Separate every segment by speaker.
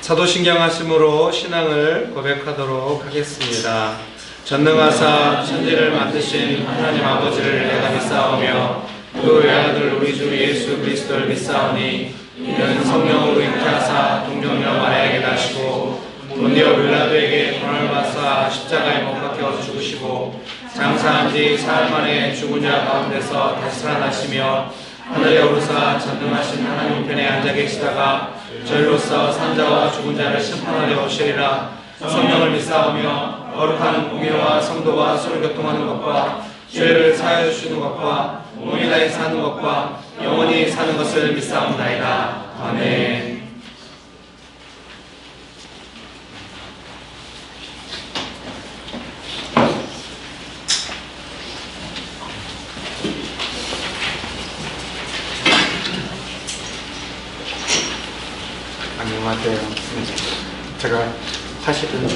Speaker 1: 사도신경하심으로 신앙을 고백하도록 하겠습니다. 전능하사 천지를 만드신 하나님 아버지를 내가 믿사오며 그 외아들 우리 주 예수 그리스도를 믿사오니 이는 성령으로 잉태하사 동정녀 마리아에게 나시고 본디오 빌라도에게 고난을 받사 십자가에 못 박혀 죽으시고 장사한 지 사흘 만에 죽은 자 가운데서 다시 살아나시며 하늘에 오르사 전능하신 하나님 편에 앉아 계시다가 저희로서 산자와 죽은 자를 심판하려 오시리라. 성령을 믿사오며 거룩한 공의와 성도와 서로 교통하는 것과 죄를 사하여 주시는 것과 몸이 다해 사는 것과 영원히 사는 것을 믿사옵나이다. 아멘.
Speaker 2: 안녕하세요. 제가 사실은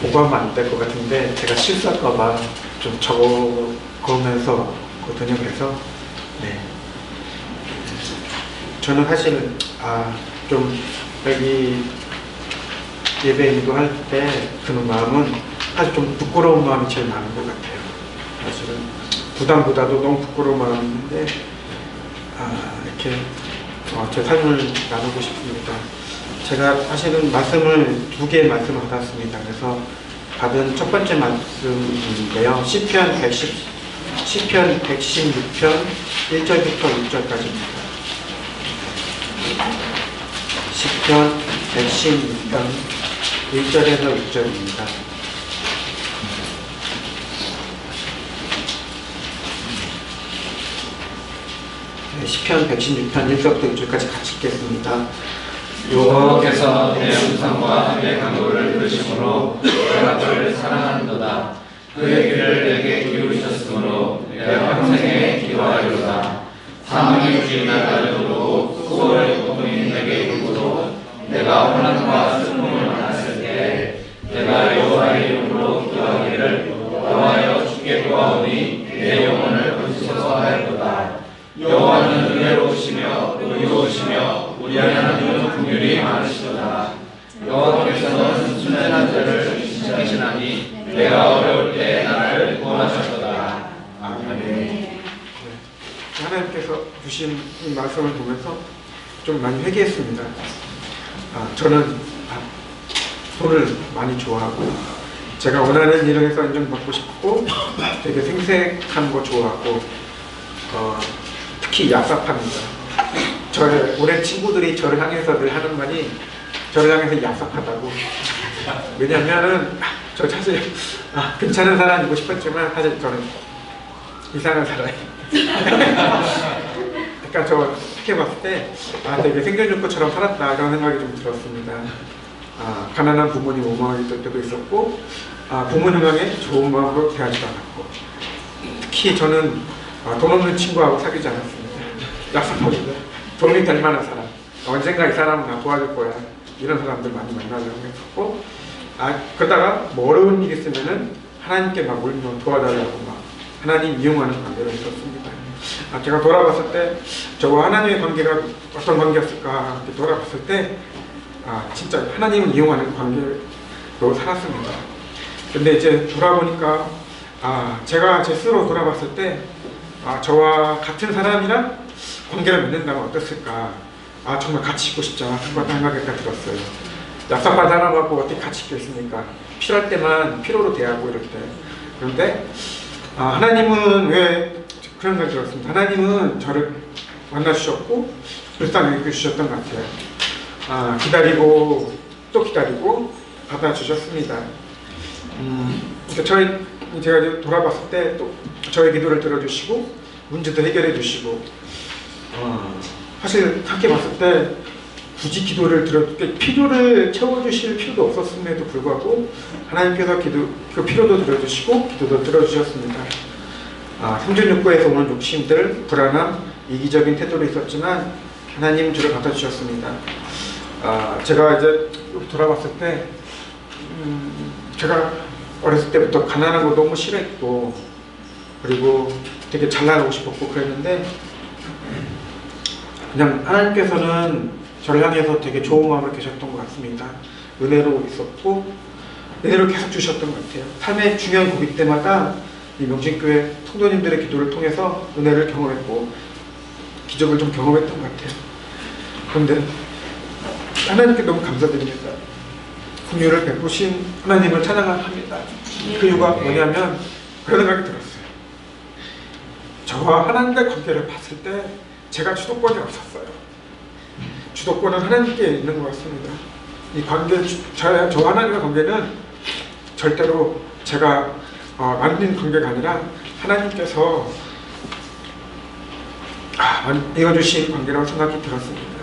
Speaker 2: 보고하면 안 될 것 같은데 제가 실수할까봐 좀 적어보면서 번역해서 저는 사실 좀 여기 예배 인도할 때 드는 마음은 사실 좀 부끄러운 마음이 제일 많은 것 같아요. 사실은 부담보다도 너무 부끄러운 마음인데 이렇게 제 삶을 나누고 싶습니다. 제가 사실은 말씀을 2개의 말씀을 받았습니다. 그래서 받은 첫 번째 말씀인데요. 시편 116편 1절부터 6절까지입니다. 시편 116편 1절에서 6절입니다. 시편 116편 1절부터 6절까지 같이 읽겠습니다.
Speaker 1: 여호와께서 내 음성과 내 간구를 들으심으로 내가 그를 사랑하는도다. 그의 귀를 내게 기울이셨으므로 내가 평생에 기도하리로다. 사망의 주인을 알려주고 수고의 고통이 내게 이르고도 내가 혼란과 슬픔을 만났을 때 내가 여호와의 이름으로 기도하기를 여호와여 주께 구하오니 내 영혼을 건지소서 하였도다. 여호와는 은혜로우시며 의로우시며 우리 하나님은 긍휼이 많으시도다. 여호와께서는 순전한 자를 지키시나니 내가 어려울 때 나를 구원하셨도다. 아멘.
Speaker 2: 하나님께서 주신 이 말씀을 보면서 좀 많이 회개했습니다. 저는 돈을 많이 좋아하고 제가 원하는 일을 해서 인정받고 싶고 되게 생색한 거 좋아하고 특히 얍삽합니다. 저의 오랜 친구들이 저를 향해서 늘 하는 말이 저를 향해서 얍삽하다고. 왜냐면은 저 사실 괜찮은 사람이고 싶었지만 사실 저는 이상한 사람이에요. 그러니까 저 이렇게 봤을 때 되게 생존욕구처럼 살았다 이런 생각이 좀 들었습니다. 가난한 부모님 원망했을 때도 있었고 부모님에게 좋은 마음으로 대하지도 않았고 특히 저는 돈 없는 친구하고 사귀지 않았습니다. 약속합니다. 돈이 될 만한 사람, 언젠가 이 사람은 나 도와줄 거야 이런 사람들 많이 만나려고 했었고 그러다가 뭐 어려운 일 있으면은 하나님께 막 울면 도와달라고 막 하나님 이용하는 관계로 있었습니다. 제가 돌아봤을 때 저와 하나님의 관계가 어떤 관계였을까 이렇게 돌아봤을 때 진짜 하나님을 이용하는 관계로 살았습니다. 근데 이제 돌아보니까 제가 제 스스로 돌아봤을 때 저와 같은 사람이랑 관계를 맺는다면 어땠을까? 정말 같이 있고 싶지 않았던 생각이 들었어요. 얍삽한 사람하고 어떻게 같이 있겠습니까? 필요할 때만 필요로 대하고 이럴 때. 그런데 하나님은 왜 그런 생각이 들었습니다. 하나님은 저를 만나주셨고 불쌍히 여겨주셨던 것 같아요. 기다리고 또 기다리고 받아주셨습니다. 제가 이제 돌아봤을 때 또 저의 기도를 들어주시고 문제도 해결해 주시고 사실 그렇게 봤을 때 굳이 기도를 필요를 채워주실 필요도 없었음에도 불구하고 하나님께서 그 필요도 들어주시고 기도도 들어주셨습니다. 생존욕구에서 오는 욕심들, 불안함, 이기적인 태도도 있었지만 하나님 저를 받아주셨습니다. 제가 이제 돌아봤을 때 제가 어렸을 때부터 가난한 거 너무 싫어했고 그리고 되게 잘 나가고 싶었고 그랬는데 그냥 하나님께서는 저를 향해서 되게 좋은 마음을 계셨던 것 같습니다. 은혜로 있었고 은혜로 계속 주셨던 것 같아요. 삶의 중요한 고비 때마다 이 명신교회 성도님들의 기도를 통해서 은혜를 경험했고 기적을 좀 경험했던 것 같아요. 그런데 하나님께 너무 감사드립니다. 긍휼을 베푸신 하나님을 찬양합니다. 그 이유가 뭐냐면 그런 생각이 들었어요. 저와 하나님과의 관계를 봤을 때 제가 주도권이 없었어요. 주도권은 하나님께 있는 것 같습니다. 이 관계, 저 하나님과의 관계는 절대로 제가 만든 관계가 아니라 하나님께서 이어주신 관계라고 생각이 들었습니다.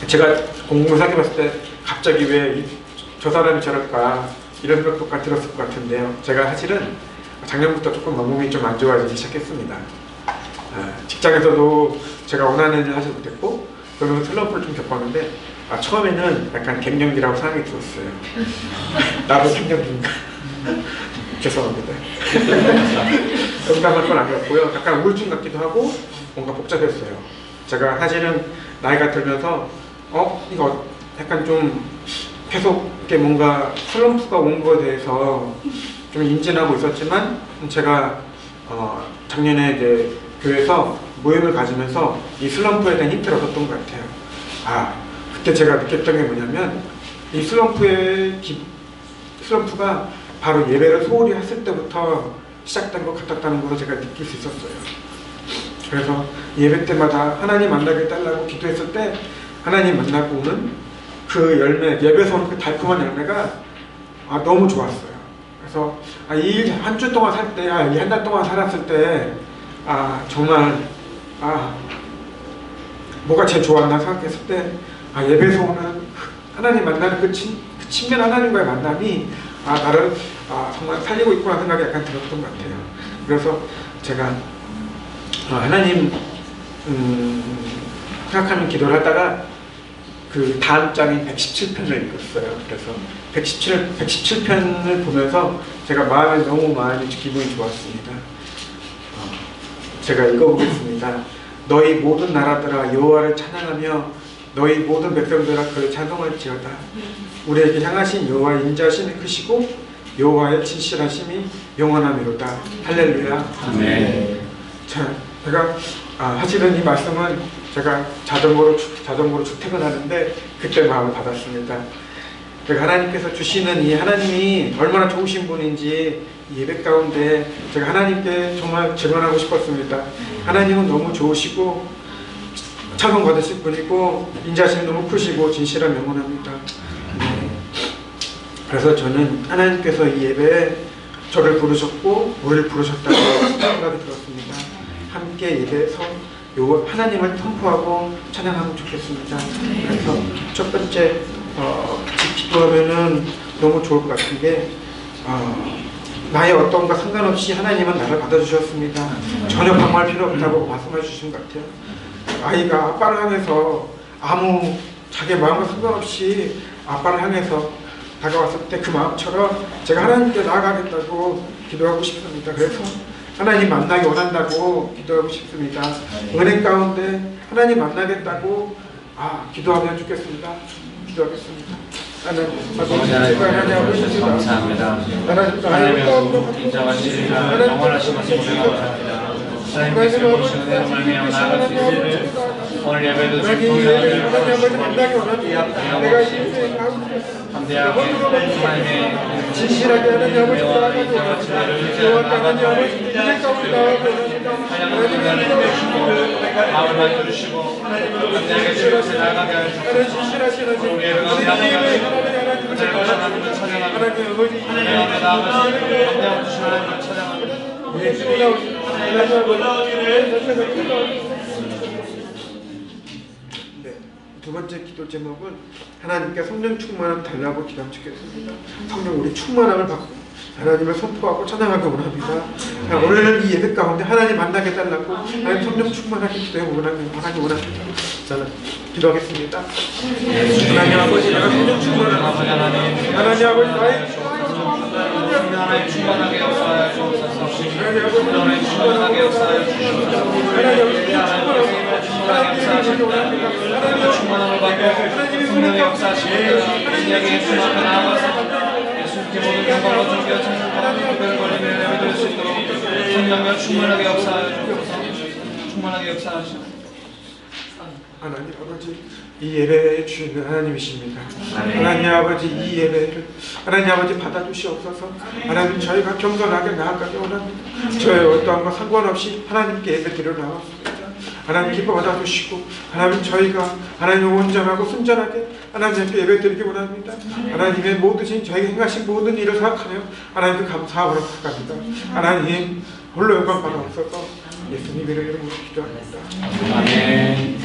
Speaker 2: 제가 공공을 사귀었을 때 갑자기 왜 저 사람이 저럴까 이런 생각도 들었을 것 같은데요. 제가 사실은 작년부터 조금 몸이 좀 안 좋아지기 시작했습니다. 직장에서도 제가 원하는 일을 하지 못했고 그러면서 슬럼프를 좀 겪었는데 처음에는 약간 갱년기라고 생각이 들었어요. 나도 갱년기인가? 죄송합니다. 농담할 건 아니었고요. 약간 우울증 같기도 하고 뭔가 복잡했어요. 제가 사실은 나이가 들면서 이거 약간 좀 계속 이렇게 뭔가 슬럼프가 온 거에 대해서 좀 인지하고 있었지만 제가 작년에 이제 교회에서 모임을 가지면서 이 슬럼프에 대한 힌트를 얻었던 것 같아요. 그때 제가 느꼈던 게 뭐냐면 이 슬럼프가 바로 예배를 소홀히 했을 때부터 시작된 것 같았다는 것을 제가 느낄 수 있었어요. 그래서 예배 때마다 하나님 만나게 달라고 기도했을 때 하나님 만나고 오는 그 열매, 예배에서 오는 그 달콤한 열매가 너무 좋았어요. 그래서 이 한 주 동안 살 때, 이 한 달 동안 살았을 때 정말 뭐가 제일 좋았나 생각했을 때 예배에서 오는 하나님 만나는 그 친밀 하나님과의 만남이 나를 정말 살리고 있구나 생각이 약간 들었던 것 같아요. 그래서 제가 하나님 생각하는 기도를 하다가 그 다음 장인 117편을 읽었어요. 그래서 117편을 보면서 제가 마음이 기분이 좋았습니다. 제가 읽어보겠습니다. 너희 모든 나라들아 여호와를 찬양하며 너희 모든 백성들아 그를 찬송할지어다. 우리에게 향하신 여호와의 인자심이 크시고 여호와의 진실하심이 영원하미로다. 할렐루야.
Speaker 1: 아멘.
Speaker 2: 자, 제가 사실은 이 말씀은 제가 자전거로 출퇴근하는데 그때 마음을 받았습니다. 제가 하나님께서 주시는 이 하나님이 얼마나 좋으신 분인지 예배 가운데 제가 하나님께 정말 증언하고 싶었습니다. 하나님은 너무 좋으시고 찬송받으실 분이고 인자심이 너무 크시고 진실한 영원합니다. 그래서 저는 하나님께서 이 예배에 저를 부르셨고 우리를 부르셨다고 생각이 들었습니다. 함께 예배에서 하나님을 선포하고 찬양하면 좋겠습니다. 그래서 첫 번째 같이 기도하면은 너무 좋을 것 같은 게 나의 어떤 것과 상관없이 하나님은 나를 받아주셨습니다. 전혀 방어할 필요 없다고 말씀해 주신 것 같아요. 아이가 아빠를 향해서 자기 마음과 상관없이 아빠를 향해서 다가왔을 때 그 마음처럼 제가 하나님께 나아가겠다고 기도하고 싶습니다. 그래서 하나님 만나기 원한다고 기도하고 싶습니다. 은행 가운데 하나님 만나겠다고 기도하면 좋겠습니다. 기도하겠습니다.
Speaker 1: 하나님 감사합니다. 하나님의 인자와 진리가 영원하신 것을 고백합니다. 하나님께서 보시는 대로 말미암아 나아갈 수 있으리를 오늘 예배도 주님을 담대하게 하나님의
Speaker 2: 진실하게 하나님 아버지
Speaker 1: 인자와 진리를 나아가는 마음을 만들어주시고 담대하게 주님께 나아가게 하시고 우리 예배가 나아가게 하시고 하나님을 찬양합니다. 하나님의 나아가시고 담대하고 주신 하나님을 찬양합니다.
Speaker 2: 두 번째 기도 제목은 하나님께 성령 충만함 달라고 기도하면 좋겠습니다. 성령 우리 충만함을 받고 하나님을 선포하고 찬양하기 원합니다. 오늘 이 예배 가운데 하나님 만나게 달라고 하나님 성령 충만하게 기도해 원하기 원합니다. 저는 기도하겠습니다. 하나님 아버지 내가 성령 충만함 하나님 아버지 나의
Speaker 1: 하나님 충만하게 역사하여 주옵소서. 하나님 충만하게 역사하여 주옵소서. 하나님 충만하게 역사하시옵소서. 인자에게 예수 앞에 나아가서 예수께 모든 영광과 존귀와 찬양과 구별을 걸리며 예배드릴 수 있도록 성령과 충만하게 역사하여 주옵소서. 충만하게 역사하시옵소서.
Speaker 2: 하나님 아버지, 이 예배의 주인은 하나님이십니다. 하나님 아버지, 이 예배를 하나님 아버지 받아주시옵소서. 하나님, 저희가 겸손하게 나아가기 원합니다. 저의 어떠한 것 상관없이 하나님께 예배드려 나왔습니다. 하나님 기뻐 받아주시고, 하나님 저희가 하나님 온전하고 순전하게 하나님께 예배드리기 원합니다. 하나님의 모든 저희가 행하신 모든 일을 생각하며 하나님께 감사하고 갑니다. 하나님 홀로 영광 받아옵소서. 예수님의 이름으로 기도합니다.
Speaker 1: 아멘.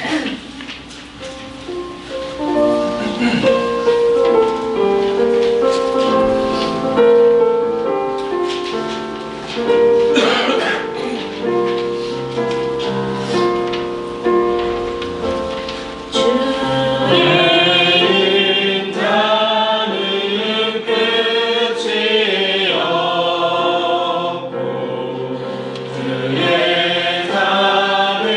Speaker 3: 그의 삶은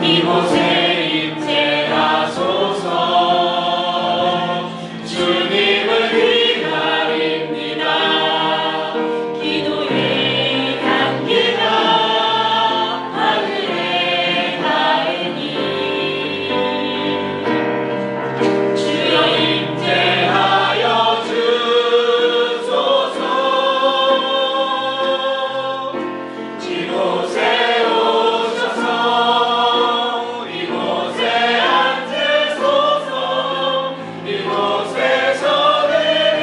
Speaker 1: 이곳에 임재하소서. 주님을 기다립니다. 기도의 향기가 하늘에 닿으니 주여 임재하여 주소서. 이곳에 오셔서 이곳에 앉으소서. 이곳에서 드리는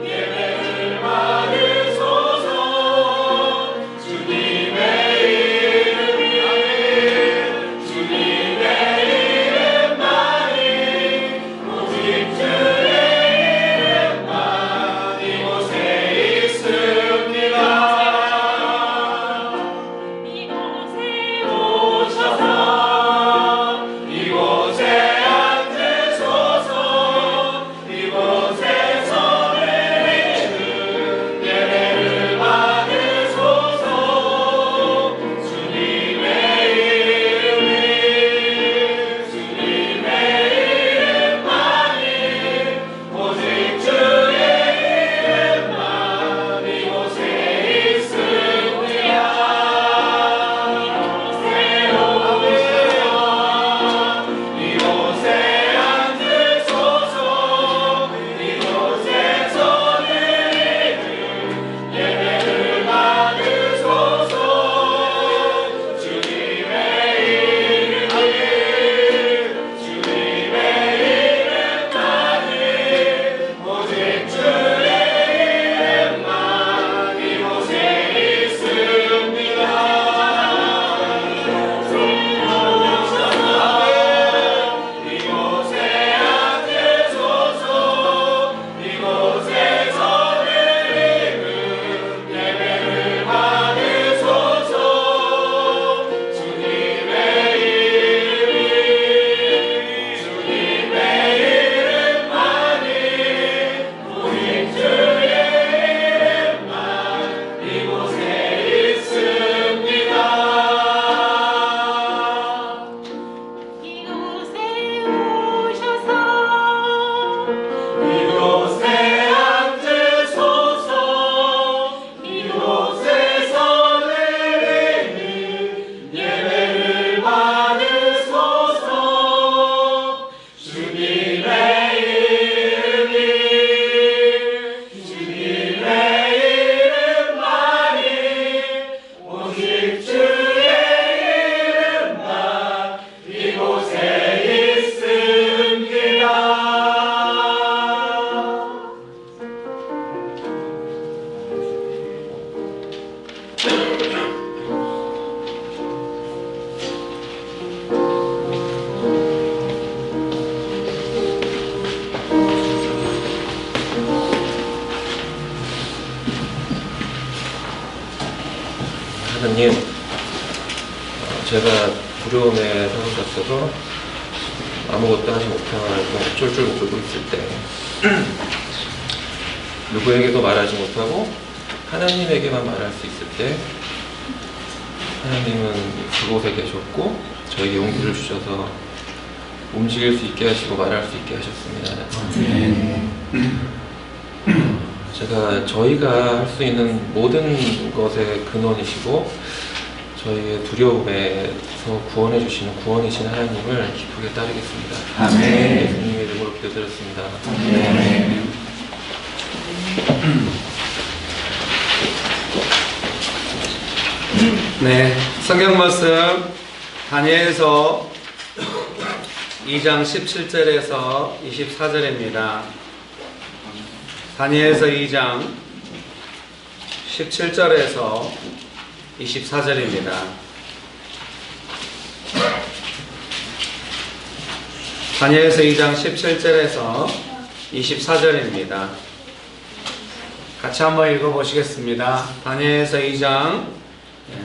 Speaker 1: 예배를 받으소서. 주님의 이름만이 오직 주의 이름만 이곳에 있습니다. 이곳에 오셔서 이곳에 앉으소서. 이곳에서 드리는 예배를 받으소서. 주님의 이름만이 오직 주의 이름만 이곳에 있습니다. 이곳에 앉으소서. 이곳에서 드리는 예배를 받으소서. 주님의 이름만이 오직 주의 이름만 이곳에 있습니다. 이곳에 앉으소서. 이곳에서 드리는 예배를 받으소서. 주님의 이름만이 오직 주의 이름만 이곳에 있습니다. 이곳에 오셔서 이곳에 앉으소서. 이곳에서 드리는 예배를 받으소서. 주님의 이름만이 오직 주의 이름만 이곳에 있습니다.
Speaker 3: 하나님, 제가 두려움에 사로잡혀서 아무것도 하지 못하고 쫄쫄 굶고 있을 때 누구에게도 말하지 못하고 하나님에게만 말할 수 있을 때 하나님은 그곳에 계셨고 저에게 용기를 주셔서 움직일 수 있게 하시고 말할 수 있게 하셨습니다. 저희가 할 수 있는 모든 것의 근원이시고 저희의 두려움에서 구원해 주시는 구원이신 하나님을 기쁘게 따르겠습니다.
Speaker 1: 아멘.
Speaker 3: 예수님의 이름으로 기도드렸습니다.
Speaker 1: 아멘.
Speaker 4: 네, 성경 말씀 다니엘서 2장 17절에서 24절입니다. 다니엘서 2장 17절에서 24절입니다. 다니엘서 2장 17절에서 24절입니다. 같이 한번 읽어보시겠습니다. 다니엘서 2장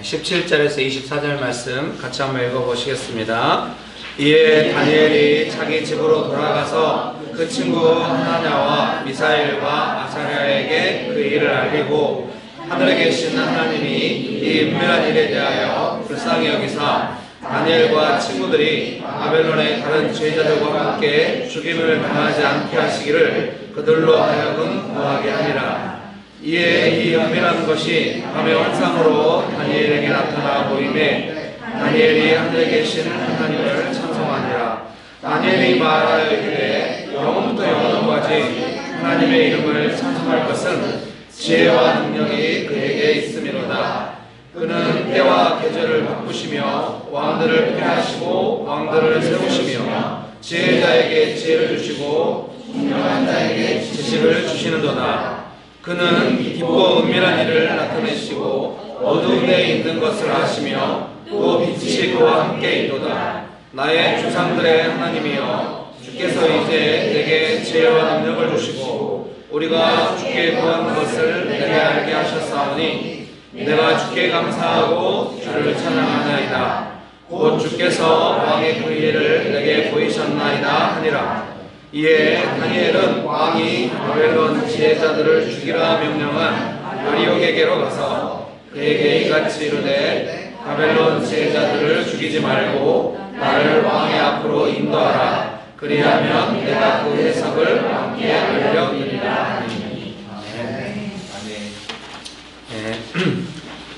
Speaker 4: 17절에서 24절 말씀 같이 한번 읽어보시겠습니다. 이에 다니엘이 자기 집으로 돌아가서 그 친구 하나냐와 미사엘과 아사랴에게 그 일을 알리고 하늘에 계신 하나님이 이 은밀한 일에 대하여 불쌍히 여기사 다니엘과 친구들이 바벨론의 다른 지휘자들과 함께 죽임을 당하지 않게 하시기를 그들로 하여금 구하게 하니라. 이에 이 은밀한 것이 밤의 환상으로 다니엘에게 나타나 보임에 다니엘이 하늘에 계신 하나님을 찬송하니라. 다니엘이 말하여 이르되 영원부터 영원까지 하나님의 이름을 찬송할 것은 지혜와 능력이 그에게 있음이로다. 그는 때와 계절을 바꾸시며 왕들을 폐하시고 왕들을 세우시며 지혜자에게 지혜를 주시고 분명한 자에게 지식을 주시는도다. 그는 깊고 은밀한 일을 나타내시고 어두운 데에 있는 것을 하시며 또 빛이 그와 함께 있도다. 나의 조상들의 하나님이여 주께서 이제 내게 지혜와 능력을 주시고 우리가 주께 구하는 것을 내게 알게 하셨사오니 내가 주께 감사하고 주를 찬양하나이다. 곧 주께서 왕의 그 일을 내게 보이셨나이다 하니라. 이에 다니엘은 왕이 바벨론 지혜자들을 죽이라 명령한 아리옥에게로 가서 그에게 이같이 이르되 바벨론 지혜자들을 죽이지 말고 나를 왕의 앞으로 인도하라. 그리하면 내가 그 해석을 왕께 알려드리리라.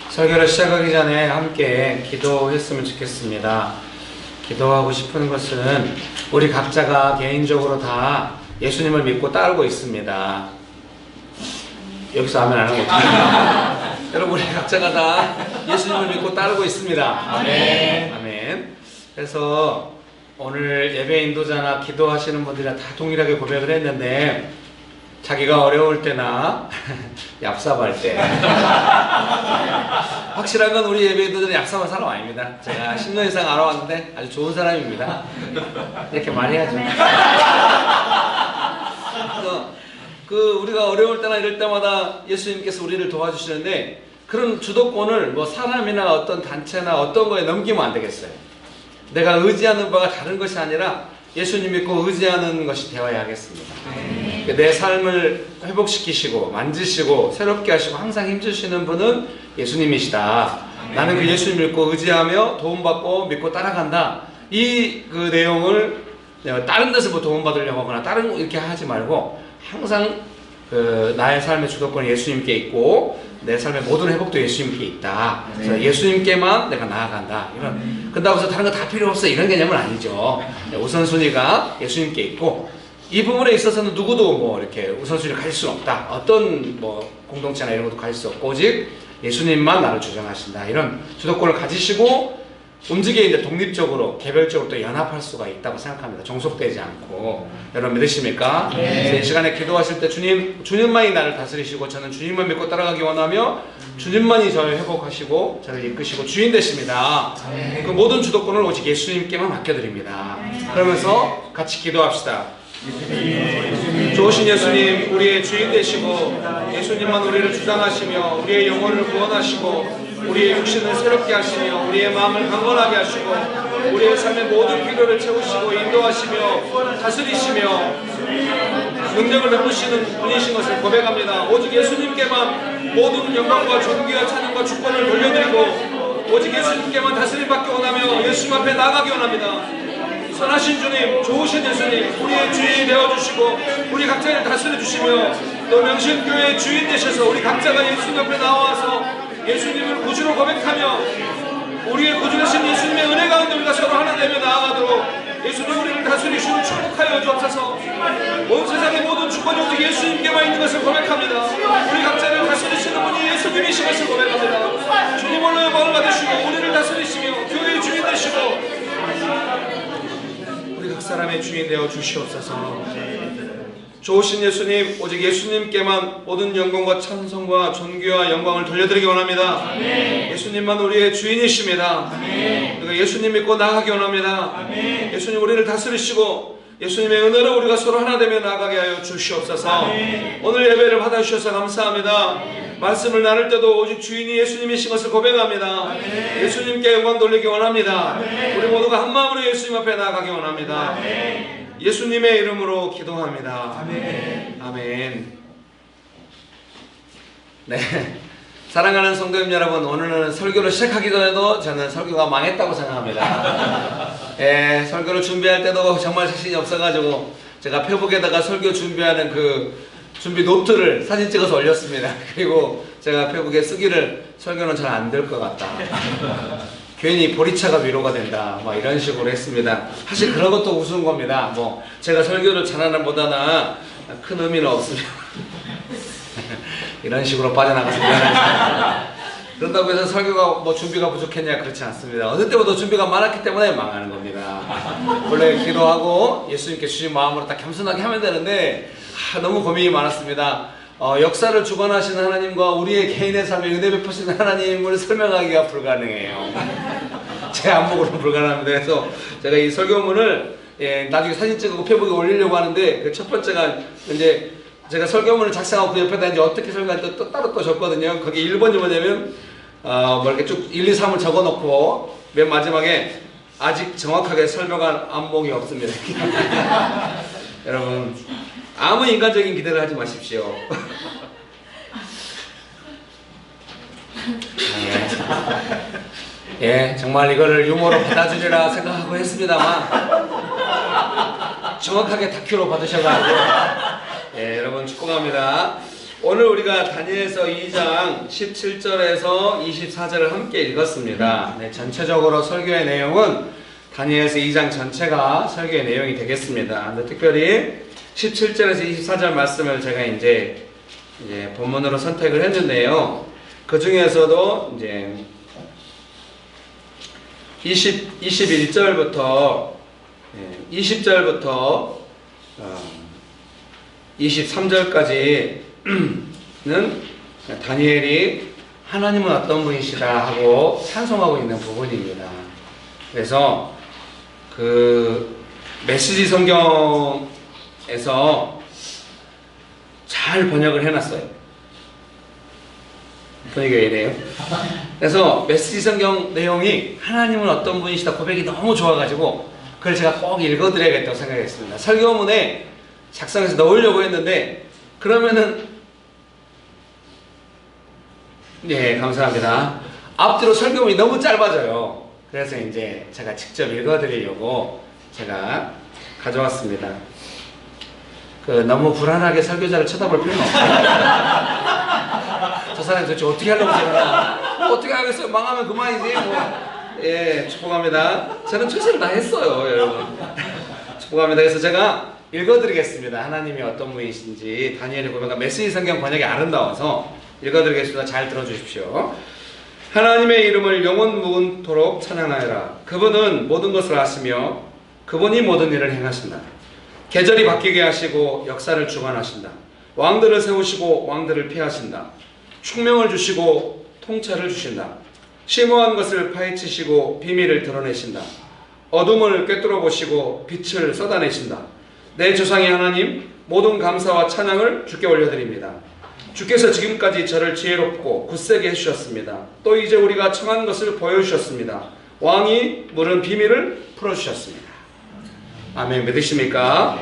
Speaker 1: 설교를 시작하기 전에 함께 기도했으면 좋겠습니다. 기도하고 싶은 것은 우리 각자가 개인적으로 다 예수님을 믿고 따르고 있습니다. 여기서 하면 안 하고 여러분 우리 각자가 다 예수님을 믿고 따르고 있습니다. 아멘. 아멘. 그래서 오늘 예배 인도자나 기도하시는 분들이 다 동일하게 고백을 했는데 자기가 어려울 때나 얍삽할 때 확실한 건 우리 예배 인도자는 얍삽한 사람 아닙니다. 제가 10년 이상 알아왔는데 아주 좋은 사람입니다. 이렇게 말해야죠. 그래서 우리가 어려울 때나 이럴 때마다 예수님께서 우리를 도와주시는데 그런 주도권을 뭐 사람이나 어떤 단체나 어떤 거에 넘기면 안 되겠어요. 내가 의지하는 바가 다른 것이 아니라 예수님 믿고 의지하는 것이 되어야 하겠습니다. 내 삶을 회복시키시고 만지시고 새롭게 하시고 항상 힘주시는 분은 예수님이시다. 나는 그 예수님 믿고 의지하며 도움받고 믿고 따라간다. 이 그 내용을 내가 다른 데서 뭐 도움받으려고 하거나 다른 이렇게 하지 말고 항상 그 나의 삶의 주도권이 예수님께 있고 내 삶의 모든 회복도 예수님께 있다. 그래서 예수님께만 내가 나아간다. 이런 그렇다고 해서 다른 거 다 필요 없어 이런 개념은 아니죠. 우선순위가 예수님께 있고 이 부분에 있어서는 누구도 뭐 이렇게 우선순위를 가질 수는 없다. 어떤 뭐 공동체나 이런 것도 가질 수 없고 오직 예수님만 나를 주장하신다. 이런 주도권을 가지시고 움직이는데 독립적으로 개별적으로 또 연합할 수가 있다고 생각합니다. 종속되지 않고. 여러분 믿으십니까? 네. 이 시간에 기도하실 때 주님만이 나를 다스리시고 저는 주님만 믿고 따라가기 원하며 주님만이 저를 회복하시고 저를 이끄시고 주인 되십니다. 그 모든 주도권을 오직 예수님께만 맡겨드립니다. 그러면서 같이 기도합시다. 좋으신 예수님, 우리의 주인 되시고 예수님만 우리를 주장하시며 우리의 영혼을 구원하시고 우리의 육신을 새롭게 하시며 우리의 마음을 강건하게 하시고 우리의 삶의 모든 필요를 채우시고 인도하시며 다스리시며 능력을 베푸시는 분이신 것을 고백합니다. 오직 예수님께만 모든 영광과 존귀와 찬양과 주권을 돌려드리고 오직 예수님께만 다스림 받기 원하며 예수님 앞에 나가기 원합니다. 선하신 주님, 좋으신 예수님, 우리의 주인이 되어주시고 우리 각자를 다스려주시며 또 명신교회의 주인 되셔서 우리 각자가 예수님 앞에 나와서 예수님을 구주로 고백하며 우리의 구주 되신 예수님의 은혜 가운데 우리가 서로 하나 되며 나아가도록 예수님 우리를 다스리시고 축복하여 주옵소서. 온 세상의 모든 주권이 오직 예수님께만 있는 것을 고백합니다. 우리 각자를 다스리시는 분이 예수님이신 것을 고백합니다. 주님 홀로의 마음을 받으시고 우리를 다스리시며 교회의 주인 되시고 우리 각 사람의 주인 되어 주시옵소서. 좋으신 예수님, 오직 예수님께만 모든 영광과 찬송과 존귀와 영광을 돌려드리기 원합니다. 아멘. 예수님만 우리의 주인이십니다. 아멘. 우리가 예수님 믿고 나아가기 원합니다. 아멘. 예수님 우리를 다스리시고 예수님의 은혜로 우리가 서로 하나 되며 나아가게 하여 주시옵소서. 아멘. 오늘 예배를 받아주셔서 감사합니다. 아멘. 말씀을 나눌 때도 오직 주인이 예수님이신 것을 고백합니다. 아멘. 예수님께 영광 돌리기 원합니다. 아멘. 우리 모두가 한 마음으로 예수님 앞에 나아가기 원합니다. 아멘. 예수님의 이름으로 기도합니다. 아멘. 아멘. 네.
Speaker 4: 사랑하는 성도님 여러분, 오늘은 설교를 시작하기 전에도 저는 설교가 망했다고 생각합니다. 예, 설교를 준비할 때도 정말 자신이 없어가지고 제가 페북에다가 설교 준비하는 그 준비 노트를 사진 찍어서 올렸습니다. 그리고 제가 페북에 쓰기를 설교는 잘 안 될 것 같다. 괜히 보리차가 위로가 된다. 막 이런 식으로 했습니다. 사실 그런 것도 우스운 겁니다. 뭐 제가 설교를 잘하는 보다나 큰 의미는 없습니다. 이런 식으로 빠져나갔습니다. 그런다고 해서 설교가 뭐 준비가 부족했냐, 그렇지 않습니다. 어느 때보다 준비가 많았기 때문에 망하는 겁니다. 원래 기도하고 예수님께 주신 마음으로 딱 겸손하게 하면 되는데 너무 고민이 많았습니다. 역사를 주관하시는 하나님과 우리의 개인의 삶에 은혜 베푸시는 하나님을 설명하기가 불가능해요. 제 안목으로는 불가능합니다. 그래서 제가 이 설교문을 나중에 사진 찍고 페북에 올리려고 하는데 그 첫 번째가 이제 제가 설교문을 작성하고 그 옆에다 이제 어떻게 설교할지 또 따로 또 적거든요. 거기 1번이 뭐냐면 뭐 이렇게 쭉 1, 2, 3을 적어 놓고 맨 마지막에 아직 정확하게 설명한 안목이 없습니다. 여러분 아무 인간적인 기대를 하지 마십시오. 예, 정말 이거를 유머로 받아주리라 생각하고 했습니다만 정확하게 다큐로 받으셔가지고 예, 여러분 축복합니다. 오늘 우리가 다니엘서 2장 17절에서 24절을 함께 읽었습니다. 네, 전체적으로 설교의 내용은 다니엘서 2장 전체가 설교의 내용이 되겠습니다. 근데 특별히 17절에서 24절 말씀을 제가 이제 본문으로 선택을 했는데요. 그 중에서도 이제 21절부터 20절부터 23절까지는 다니엘이 하나님은 어떤 분이시다 하고 찬송하고 있는 부분입니다. 그래서 그 메시지 성경에서 잘 번역을 해놨어요. 분위기가 이래요. 그래서 메시지 성경 내용이 하나님은 어떤 분이시다 고백이 너무 좋아가지고 그걸 제가 꼭 읽어드려야겠다고 생각했습니다. 설교문에 작성해서 넣으려고 했는데 그러면은 네, 감사합니다. 앞뒤로 설교문이 너무 짧아져요. 그래서 이제 제가 직접 읽어드리려고 제가 가져왔습니다. 너무 불안하게 설교자를 쳐다볼 필요는 없어요. 저 사람이 도대체 어떻게 하려고 저러나? 어떻게 하겠어요? 망하면 그만이지. 예, 축복합니다. 저는 최선을 다했어요, 여러분. 축복합니다. 그래서 제가 읽어드리겠습니다. 하나님이 어떤 분이신지 다니엘의 고백과 메시지 성경 번역이 아름다워서 읽어드리겠습니다. 잘 들어주십시오. 하나님의 이름을 영원 무궁토록 찬양하여라. 그분은 모든 것을 아시며 그분이 모든 일을 행하신다. 계절이 바뀌게 하시고 역사를 주관하신다. 왕들을 세우시고 왕들을 피하신다. 충명을 주시고 통찰을 주신다. 심오한 것을 파헤치시고 비밀을 드러내신다. 어둠을 꿰뚫어 보시고 빛을 쏟아내신다. 내 조상의 하나님, 모든 감사와 찬양을 주께 올려드립니다. 주께서 지금까지 저를 지혜롭고 굳세게 해주셨습니다. 또 이제 우리가 청한 것을 보여주셨습니다. 왕이 물은 비밀을 풀어주셨습니다. 아멘. 믿으십니까?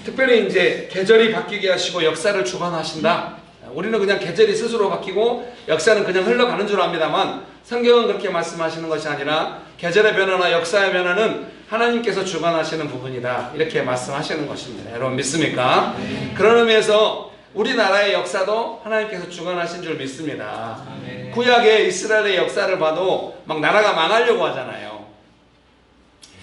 Speaker 4: 특별히 이제 계절이 바뀌게 하시고 역사를 주관하신다. 우리는 그냥 계절이 스스로 바뀌고 역사는 그냥 흘러가는 줄 압니다만 성경은 그렇게 말씀하시는 것이 아니라 계절의 변화나 역사의 변화는 하나님께서 주관하시는 부분이다. 이렇게 말씀하시는 것입니다. 여러분 믿습니까? 그런 의미에서 우리나라의 역사도 하나님께서 주관하신 줄 믿습니다. 구약의 이스라엘의 역사를 봐도 막 나라가 망하려고 하잖아요.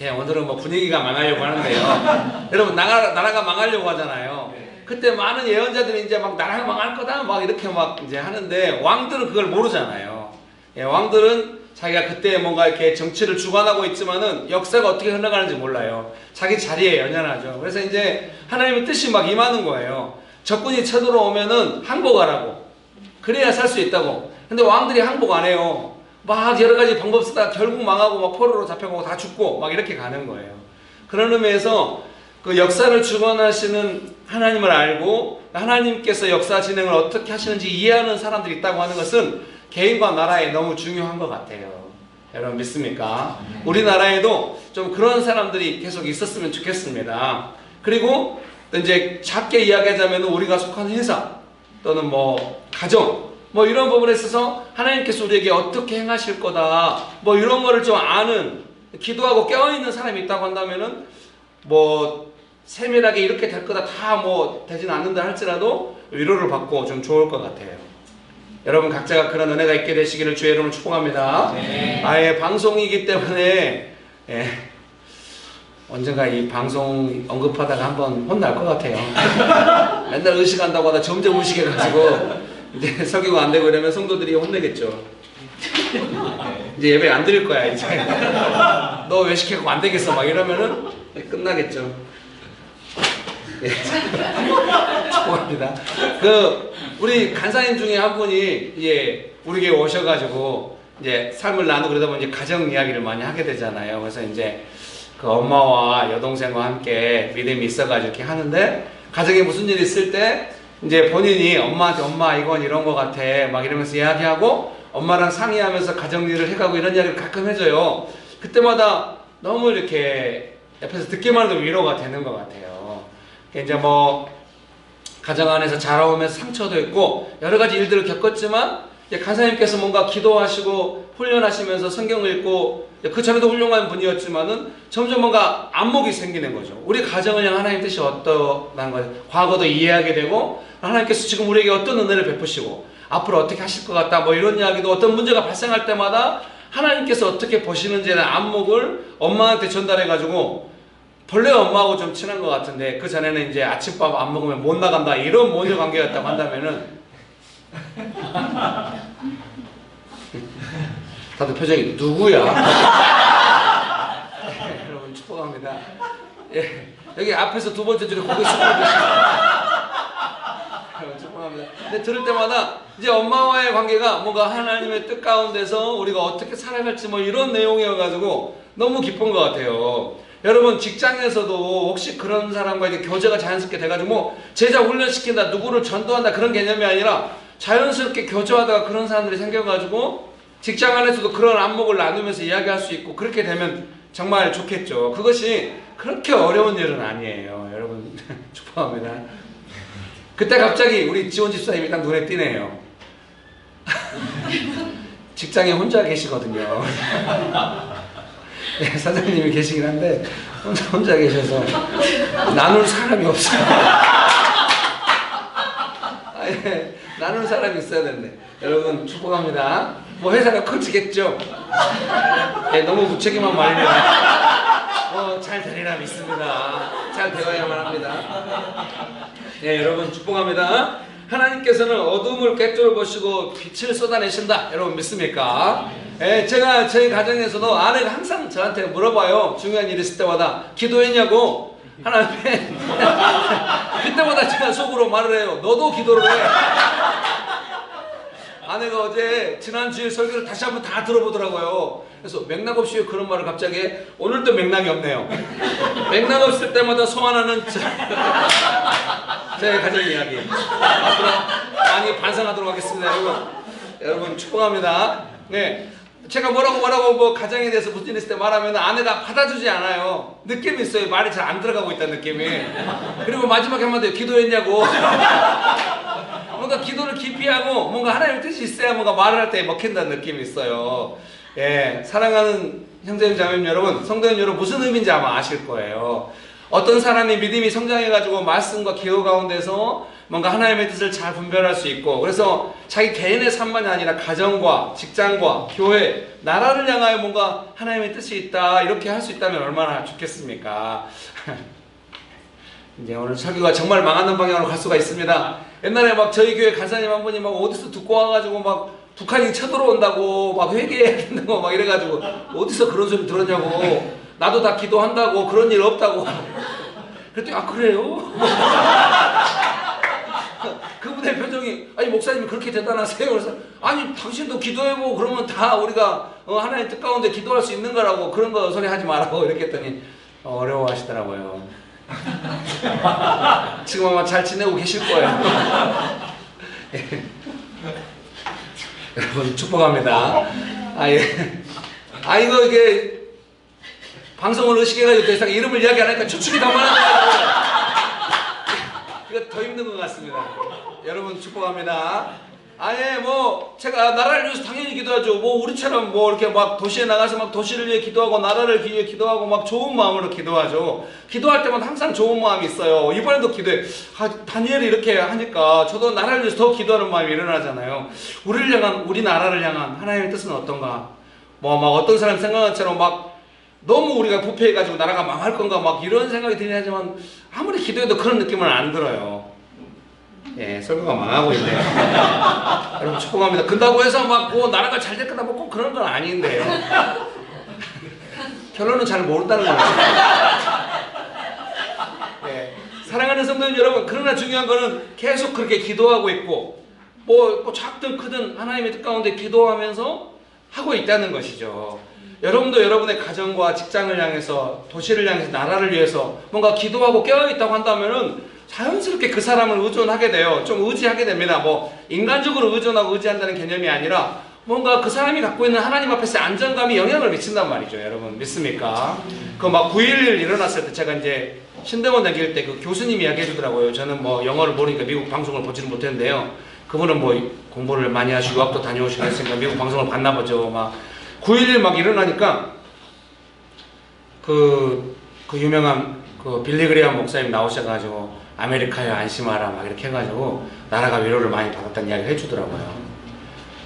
Speaker 4: 예, 오늘은 뭐 분위기가 망하려고 하는데요. 여러분 나라가 망하려고 하잖아요. 그때 많은 예언자들이 이제 막 나라가 망할 거다 막 이렇게 막 이제 하는데 왕들은 그걸 모르잖아요. 예, 왕들은 자기가 그때 뭔가 이렇게 정치를 주관하고 있지만은 역사가 어떻게 흘러가는지 몰라요. 자기 자리에 연연하죠. 그래서 이제 하나님의 뜻이 막 임하는 거예요. 적군이 쳐들어오면은 항복하라고. 그래야 살 수 있다고. 근데 왕들이 항복 안 해요. 막 여러 가지 방법 쓰다가 결국 망하고 막 포로로 잡혀가고 다 죽고 막 이렇게 가는 거예요. 그런 의미에서 그 역사를 주관하시는 하나님을 알고 하나님께서 역사 진행을 어떻게 하시는지 이해하는 사람들이 있다고 하는 것은 개인과 나라에 너무 중요한 것 같아요. 여러분 믿습니까? 우리나라에도 좀 그런 사람들이 계속 있었으면 좋겠습니다. 그리고 이제 작게 이야기하자면 우리가 속한 회사 또는 뭐 가정
Speaker 5: 뭐 이런 부분에 있어서 하나님께서 우리에게 어떻게 행하실 거다 뭐 이런 거를 좀 아는 기도하고 깨어있는 사람이 있다고 한다면은 뭐 세밀하게 이렇게 될 거다 다 뭐 되진 않는다 할지라도 위로를 받고 좀 좋을 것 같아요. 여러분 각자가 그런 은혜가 있게 되시기를 주의 이름으로 축복합니다.
Speaker 1: 네.
Speaker 5: 아예 방송이기 때문에 언젠가 이 방송 언급하다가 한번 혼날 것 같아요. 맨날 의식한다고 하다 점점 의식해가지고 이제 설교가 안 되고 이러면 성도들이 혼내겠죠. 이제 예배 안 드릴 거야 이제. 너 외식하고 안 되겠어 막 이러면은 끝나겠죠. 예. 축복합니다. 우리 간사님 중에 한 분이 우리 교회 오셔가지고 이제 삶을 나누고 그러다 보니 이제 가정 이야기를 많이 하게 되잖아요. 그래서 이제 그 엄마와 여동생과 함께 믿음이 있어가지고 이렇게 하는데 가정에 무슨 일이 있을 때 이제 본인이 엄마한테 엄마 이건 이런 거 같아 막 이러면서 이야기하고 엄마랑 상의하면서 가정 일을 해가고 이런 이야기를 가끔 해줘요. 그때마다 너무 이렇게 옆에서 듣기만 해도 위로가 되는 것 같아요. 이제 뭐 가정 안에서 자라오면서 상처도 있고 여러 가지 일들을 겪었지만 간사님께서 뭔가 기도하시고 훈련하시면서 성경을 읽고 그 전에도 훌륭한 분이었지만은 점점 뭔가 안목이 생기는 거죠. 우리 가정을 향한 하나님 뜻이 어떠한 거예요. 과거도 이해하게 되고 하나님께서 지금 우리에게 어떤 은혜를 베푸시고 앞으로 어떻게 하실 것 같다 뭐 이런 이야기도 어떤 문제가 발생할 때마다 하나님께서 어떻게 보시는지에 대한 안목을 엄마한테 전달해가지고 본래가 엄마하고 좀 친한 것 같은데 그 전에는 이제 아침밥 안 먹으면 못 나간다 이런 모녀 관계였다고 한다면은 다들 표정이 누구야? 여러분 축복합니다. 여기 앞에서 두 번째 줄에 고개 숙이고 계십니다. 여러분 축복합니다. 근데 들을 때마다 이제 엄마와의 관계가 뭔가 하나님의 뜻 가운데서 우리가 어떻게 살아갈지 뭐 이런 내용이어가지고 너무 기쁜 것 같아요. 여러분 직장에서도 혹시 그런 사람과 이제 교제가 자연스럽게 돼가지고 뭐 제자 훈련시킨다 누구를 전도한다 그런 개념이 아니라 자연스럽게 교제하다가 그런 사람들이 생겨가지고 직장 안에서도 그런 안목을 나누면서 이야기할 수 있고 그렇게 되면 정말 좋겠죠. 그것이 그렇게 어려운 일은 아니에요. 여러분 축복합니다. 그때 갑자기 우리 지원 집사님이 딱 눈에 띄네요. 직장에 혼자 계시거든요. 네, 사장님이 계시긴 한데 혼자 계셔서 나눌 사람이 없어요. 나눌 사람이 있어야 되는데 여러분 축복합니다. 뭐 회사가 커지겠죠. 너무 무책임한 말이네요. 잘 되리라 믿습니다. 잘 되어야만 합니다. 여러분 축복합니다. 하나님께서는 어둠을 꿰뚫어 보시고 빛을 쏟아내신다. 여러분 믿습니까? 제가 저희 가정에서도 아내가 항상 저한테 물어봐요. 중요한 일 있을 때마다 기도했냐고. 하나님 그때마다 제가 속으로 말을 해요. 너도 기도를 해. 아내가 어제 지난주에 설교를 다시 한번 다 들어보더라고요. 그래서 맥락 없이 그런 말을 갑자기 오늘도 맥락이 없네요. 맥락 없을 때마다 소환하는 제 가정 이야기 앞으로 많이 반성하도록 하겠습니다. 여러분 축복합니다. 제가 뭐라고 뭐 가정에 대해서 무슨 일 있을 때 말하면 아내가 받아주지 않아요. 느낌이 있어요. 말이 잘 안 들어가고 있다는 느낌이. 그리고 마지막에 한마디 기도했냐고. 뭔가 기도를 깊이 하고 뭔가 하나님의 뜻이 있어야 뭔가 말을 할 때 먹힌다는 느낌이 있어요. 사랑하는 형제님 자매님 여러분, 성도님 여러분 무슨 의미인지 아마 아실 거예요. 어떤 사람이 믿음이 성장해가지고 말씀과 기도 가운데서 뭔가 하나님의 뜻을 잘 분별할 수 있고 그래서 자기 개인의 삶만이 아니라 가정과 직장과 교회, 나라를 향하여 뭔가 하나님의 뜻이 있다 이렇게 할 수 있다면 얼마나 좋겠습니까? 이제 오늘 설교가 정말 망하는 방향으로 갈 수가 있습니다. 옛날에 막 저희 교회 간사님 한 분이 막 어디서 듣고 와가지고 막 북한이 쳐들어온다고 막 회개해야 된다고 막 이래가지고 어디서 그런 소리 들었냐고 나도 다 기도한다고 그런 일 없다고 그랬더니 아 그래요? 그분의 표정이 아니 목사님이 그렇게 대단하세요? 그래서 아니 당신도 기도해보고 그러면 다 우리가 하나님 뜻 가운데 기도할 수 있는 거라고 그런 거 소리 하지 말라고 이렇게 했더니 어려워하시더라고요. 지금 아마 잘 지내고 계실 거예요. 여러분 축복합니다. 이거 이게 방송을 의식해가지고 더 이상 이름을 이야기 안 하니까 추측이 더 많아요. 이거 더 힘든 것 같습니다. 여러분 축복합니다. 아예 뭐 제가 나라를 위해서 당연히 기도하죠. 뭐 우리처럼 뭐 이렇게 막 도시에 나가서 막 도시를 위해 기도하고 나라를 위해 기도하고 막 좋은 마음으로 기도하죠. 기도할 때마다 항상 좋은 마음이 있어요. 이번에도 기도해. 다니엘이 이렇게 하니까 저도 나라를 위해서 더 기도하는 마음이 일어나잖아요. 우리를 향한, 우리나라를 향한 하나님의 뜻은 어떤가? 뭐 막 어떤 사람 생각한 것처럼 막 너무 우리가 부패해가지고 나라가 망할 건가 막 이런 생각이 들긴 하지만 아무리 기도해도 그런 느낌은 안 들어요. 예, 설교가 망하고 있네요. 여러분 축복합니다. 근다고 해서 막 뭐 나라가 잘 될 거다 뭐 꼭 그런 건 아닌데요. 결론은 잘 모른다는 거예요. 예, 사랑하는 성도님 여러분, 그러나 중요한 거는 계속 그렇게 기도하고 있고 뭐 작든 크든 하나님의 뜻 가운데 기도하면서 하고 있다는 것이죠. 여러분도 여러분의 가정과 직장을 향해서, 도시를 향해서, 나라를 위해서 뭔가 기도하고 깨어있다고 한다면은 자연스럽게 그 사람을 의존하게 돼요. 좀 의지하게 됩니다. 뭐 인간적으로 의존하고 의지한다는 개념이 아니라 뭔가 그 사람이 갖고 있는 하나님 앞에서의 안정감이 영향을 미친단 말이죠. 여러분 믿습니까? 그 막 9.11 일어났을 때 제가 이제 신대원 다닐 때 그 교수님이 이야기해 주더라고요. 저는 뭐 영어를 모르니까 미국 방송을 보지는 못했는데요. 그분은 뭐 공부를 많이 하시고 유학도 다녀오시고 했으니까 미국 방송을 봤나 보죠. 막 9.11 막 일어나니까 그 유명한 그 빌리 그레이엄 목사님 나오셔가지고 아메리카에 안심하라 막 이렇게 해가지고 나라가 위로를 많이 받았다는 이야기를 해주더라고요.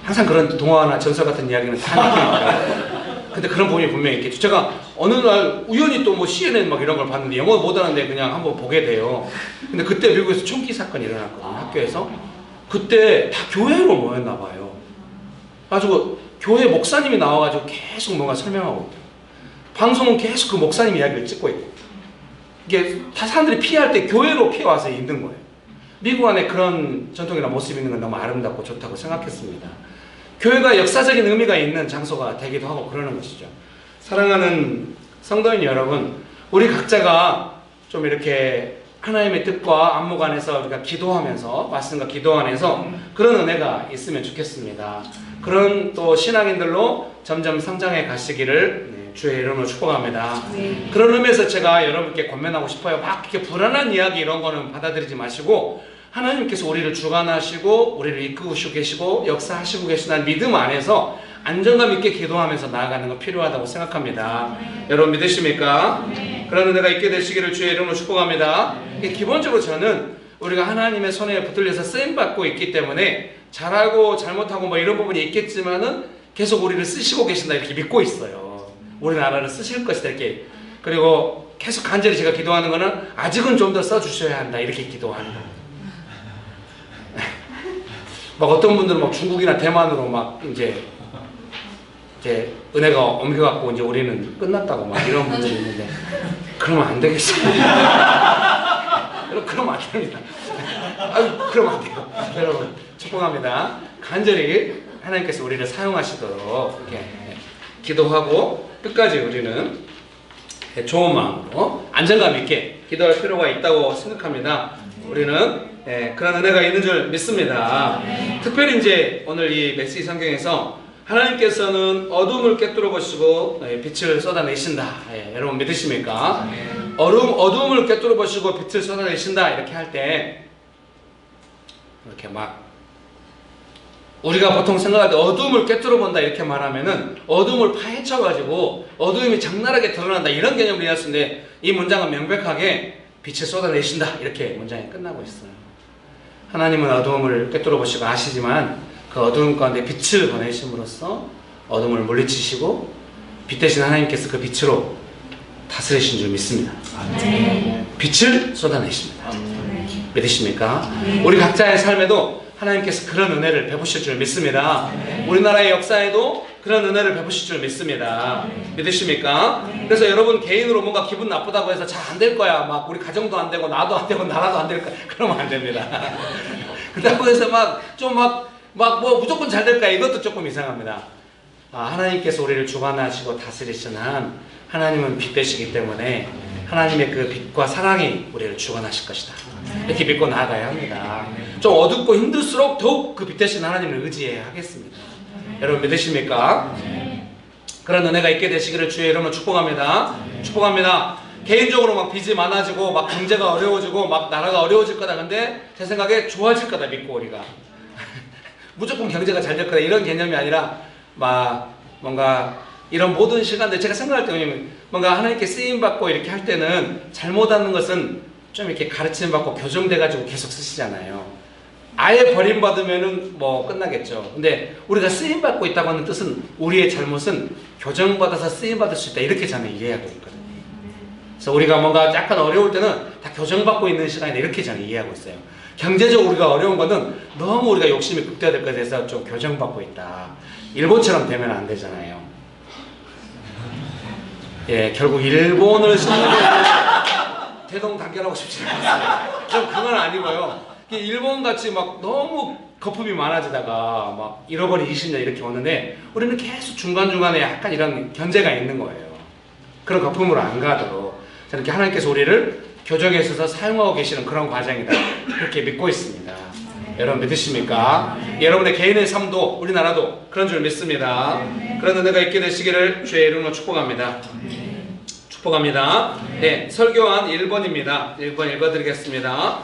Speaker 5: 항상 그런 동화나 전설 같은 이야기는 다 느낍니다. 근데 그런 부분이 분명히 있겠죠. 제가 어느 날 우연히 또 뭐 CNN 막 이런 걸 봤는데 영어 못하는데 그냥 한번 보게 돼요. 근데 그때 미국에서 총기 사건이 일어났거든요. 학교에서. 그때 다 교회로 모였나 봐요. 가지고 교회 목사님이 나와가지고 계속 뭔가 설명하고 있대요. 방송은 계속 그 목사님 이야기를 찍고 있고. 이게 다 사람들이 피할 때 교회로 피해와서 있는 거예요. 미국 안에 그런 전통이나 모습이 있는 건 너무 아름답고 좋다고 생각했습니다. 교회가 역사적인 의미가 있는 장소가 되기도 하고 그러는 것이죠. 사랑하는 성도인 여러분, 우리 각자가 좀 이렇게 하나님의 뜻과 안목 안에서 우리가 기도하면서, 말씀과 기도 안에서 그런 은혜가 있으면 좋겠습니다. 그런 또 신앙인들로 점점 성장해 가시기를 주의 이름으로 축복합니다. 네. 그런 의미에서 제가 여러분께 권면하고 싶어요. 막 이렇게 불안한 이야기 이런 거는 받아들이지 마시고 하나님께서 우리를 주관하시고 우리를 이끌으시고 계시고 역사하시고 계시다는 믿음 안에서 안정감 있게 기도하면서 나아가는 거 필요하다고 생각합니다. 네. 여러분 믿으십니까? 네. 그런 은혜가 있게 되시기를 주의 이름으로 축복합니다. 네. 기본적으로 저는 우리가 하나님의 손에 붙들려서 쓰임받고 있기 때문에 잘하고 잘못하고 뭐 이런 부분이 있겠지만은 계속 우리를 쓰시고 계신다 이렇게 믿고 있어요. 우리나라를 쓰실 것이다 이렇게. 그리고 계속 간절히 제가 기도하는 거는 아직은 좀 더 써주셔야 한다 이렇게 기도하는 겁니다. 막 어떤 분들은 막 중국이나 대만으로 막 이제 은혜가 옮겨갖고 이제 우리는 끝났다고 막 이런 분들이 있는데 그러면 안 되겠어요. 그러면 안 됩니다. 아유, 그러면 안 돼요. 여러분 축복합니다. 간절히 하나님께서 우리를 사용하시도록 이렇게 기도하고 끝까지 우리는 좋은 마음으로 안정감 있게 기도할 필요가 있다고 생각합니다. 우리는 그런 은혜가 있는 줄 믿습니다. 특별히 이제 오늘 이 메시지 성경에서 하나님께서는 어둠을 꿰뚫어 보시고 빛을 쏟아내신다. 여러분 믿으십니까? 어둠을 꿰뚫어 보시고 빛을 쏟아내신다 이렇게 할 때 이렇게 막 우리가 보통 생각할 때 어둠을 꿰뚫어 본다 이렇게 말하면은 어둠을 파헤쳐 가지고 어둠이 적나라하게 드러난다 이런 개념을 이해할 수 있는데 이 문장은 명백하게 빛을 쏟아내신다 이렇게 문장이 끝나고 있어요. 하나님은 어둠을 꿰뚫어 보시고 아시지만 그 어둠 가운데 빛을 보내심으로써 어둠을 물리치시고 빛 대신 하나님께서 그 빛으로 다스리신 줄 믿습니다. 빛을 쏟아내십니다. 믿으십니까? 우리 각자의 삶에도 하나님께서 그런 은혜를 베푸실 줄 믿습니다. 우리나라의 역사에도 그런 은혜를 베푸실 줄 믿습니다. 믿으십니까? 그래서 여러분 개인으로 뭔가 기분 나쁘다고 해서 잘 안 될 거야. 막 우리 가정도 안 되고 나도 안 되고 나라도 안 될 거야. 그러면 안 됩니다. 그렇다고 해서 뭐 무조건 잘 될 거야. 이것도 조금 이상합니다. 하나님께서 우리를 주관하시고 다스리시는 한 하나님은 빛 되시기 때문에 하나님의 그 빛과 사랑이 우리를 주관하실 것이다. 이렇게 믿고 나아가야 합니다. 좀 어둡고 힘들수록 더욱 그 빛 되신 하나님을 의지해야 하겠습니다. 여러분 믿으십니까? 그런 은혜가 있게 되시기를 주의 이름으로 축복합니다. 축복합니다. 개인적으로 막 빚이 많아지고 막 경제가 어려워지고 막 나라가 어려워질 거다. 근데 제 생각에 좋아질 거다 믿고 우리가 무조건 경제가 잘 될 거다 이런 개념이 아니라 막 뭔가 이런 모든 시간들 제가 생각할 때 뭐냐면 뭔가 하나님께 쓰임 받고 이렇게 할 때는 잘못하는 것은 좀 이렇게 가르침 받고 교정돼 가지고 계속 쓰시잖아요. 아예 버림받으면은 뭐 끝나겠죠. 근데 우리가 쓰임 받고 있다고 하는 뜻은 우리의 잘못은 교정받아서 쓰임 받을 수 있다 이렇게 저는 이해하고 있거든요. 그래서 우리가 뭔가 약간 어려울 때는 다 교정받고 있는 시간이다 이렇게 저는 이해하고 있어요. 경제적으로 우리가 어려운 거는 너무 우리가 욕심이 극대화될 것에 대해서 좀 교정받고 있다. 일본처럼 되면 안 되잖아요. 예, 결국 일본을 대동단결하고 싶지 않았어요. 좀 그건 아니고요. 일본 같이 막 너무 거품이 많아지다가 막 잃어버린 20년 이렇게 오는데 우리는 계속 중간중간에 약간 이런 견제가 있는 거예요. 그런 거품으로 안 가도록 저는 이렇게 하나님께서 우리를 교정에 있어서 사용하고 계시는 그런 과정이다 그렇게 믿고 있습니다. 여러분 믿으십니까? 여러분의 개인의 삶도 우리나라도 그런 줄 믿습니다. 그런 은혜가 있게 되시기를 주의 이름으로 축복합니다. 축복합니다. 네, 설교한 1번입니다. 1번 읽어드리겠습니다.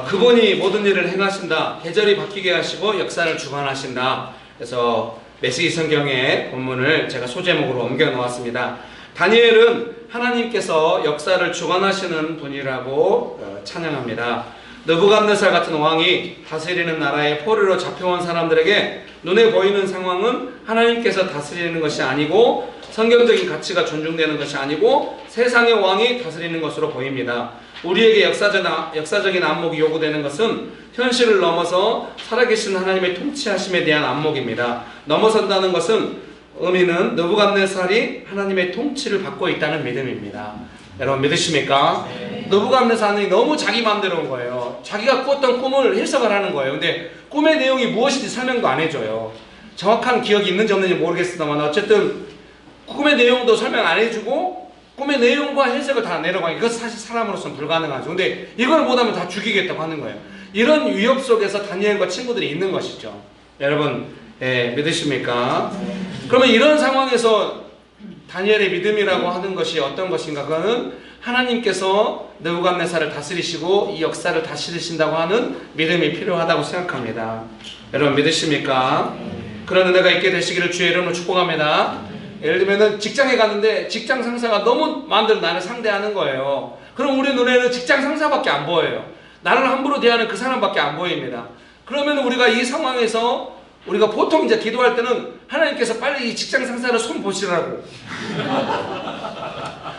Speaker 5: 그분이 모든 일을 행하신다. 계절이 바뀌게 하시고 역사를 주관하신다. 그래서 메시지 성경의 본문을 제가 소제목으로 옮겨 놓았습니다. 다니엘은 하나님께서 역사를 주관하시는 분이라고 찬양합니다. 느부갓네살 같은 왕이 다스리는 나라의 포로로 잡혀온 사람들에게 눈에 보이는 상황은 하나님께서 다스리는 것이 아니고 성경적인 가치가 존중되는 것이 아니고 세상의 왕이 다스리는 것으로 보입니다. 우리에게 역사적인 안목이 요구되는 것은 현실을 넘어서 살아계신 하나님의 통치하심에 대한 안목입니다. 넘어선다는 것은 의미는 느부갓네살이 하나님의 통치를 받고 있다는 믿음입니다. 여러분 믿으십니까? 느부갓네살이 너무 자기 마음대로 온 거예요. 자기가 꿨던 꿈을 해석을 하는 거예요. 근데 꿈의 내용이 무엇인지 설명도 안 해줘요. 정확한 기억이 있는지 없는지 모르겠습니다만 어쨌든 꿈의 내용도 설명 안 해주고 꿈의 내용과 해석을 다 내려가니까 이것은 사실 사람으로서는 불가능하죠. 근데 이걸 못하면 다 죽이겠다고 하는 거예요. 이런 위협 속에서 다니엘과 친구들이 있는 것이죠. 여러분 믿으십니까? 그러면 이런 상황에서 다니엘의 믿음이라고 하는 것이 어떤 것인가? 그거는 하나님께서 느부갓네살을 다스리시고 이 역사를 다스리신다고 하는 믿음이 필요하다고 생각합니다. 여러분 믿으십니까? 그런 은혜가 있게 되시기를 주의 이름으로 축복합니다. 예를 들면 직장에 갔는데 직장 상사가 너무 마음대로 나를 상대하는 거예요. 그럼 우리 눈에는 직장 상사밖에 안 보여요. 나를 함부로 대하는 그 사람밖에 안 보입니다. 그러면 우리가 이 상황에서 우리가 보통 이제 기도할 때는 하나님께서 빨리 이 직장 상사를 손 보시라고.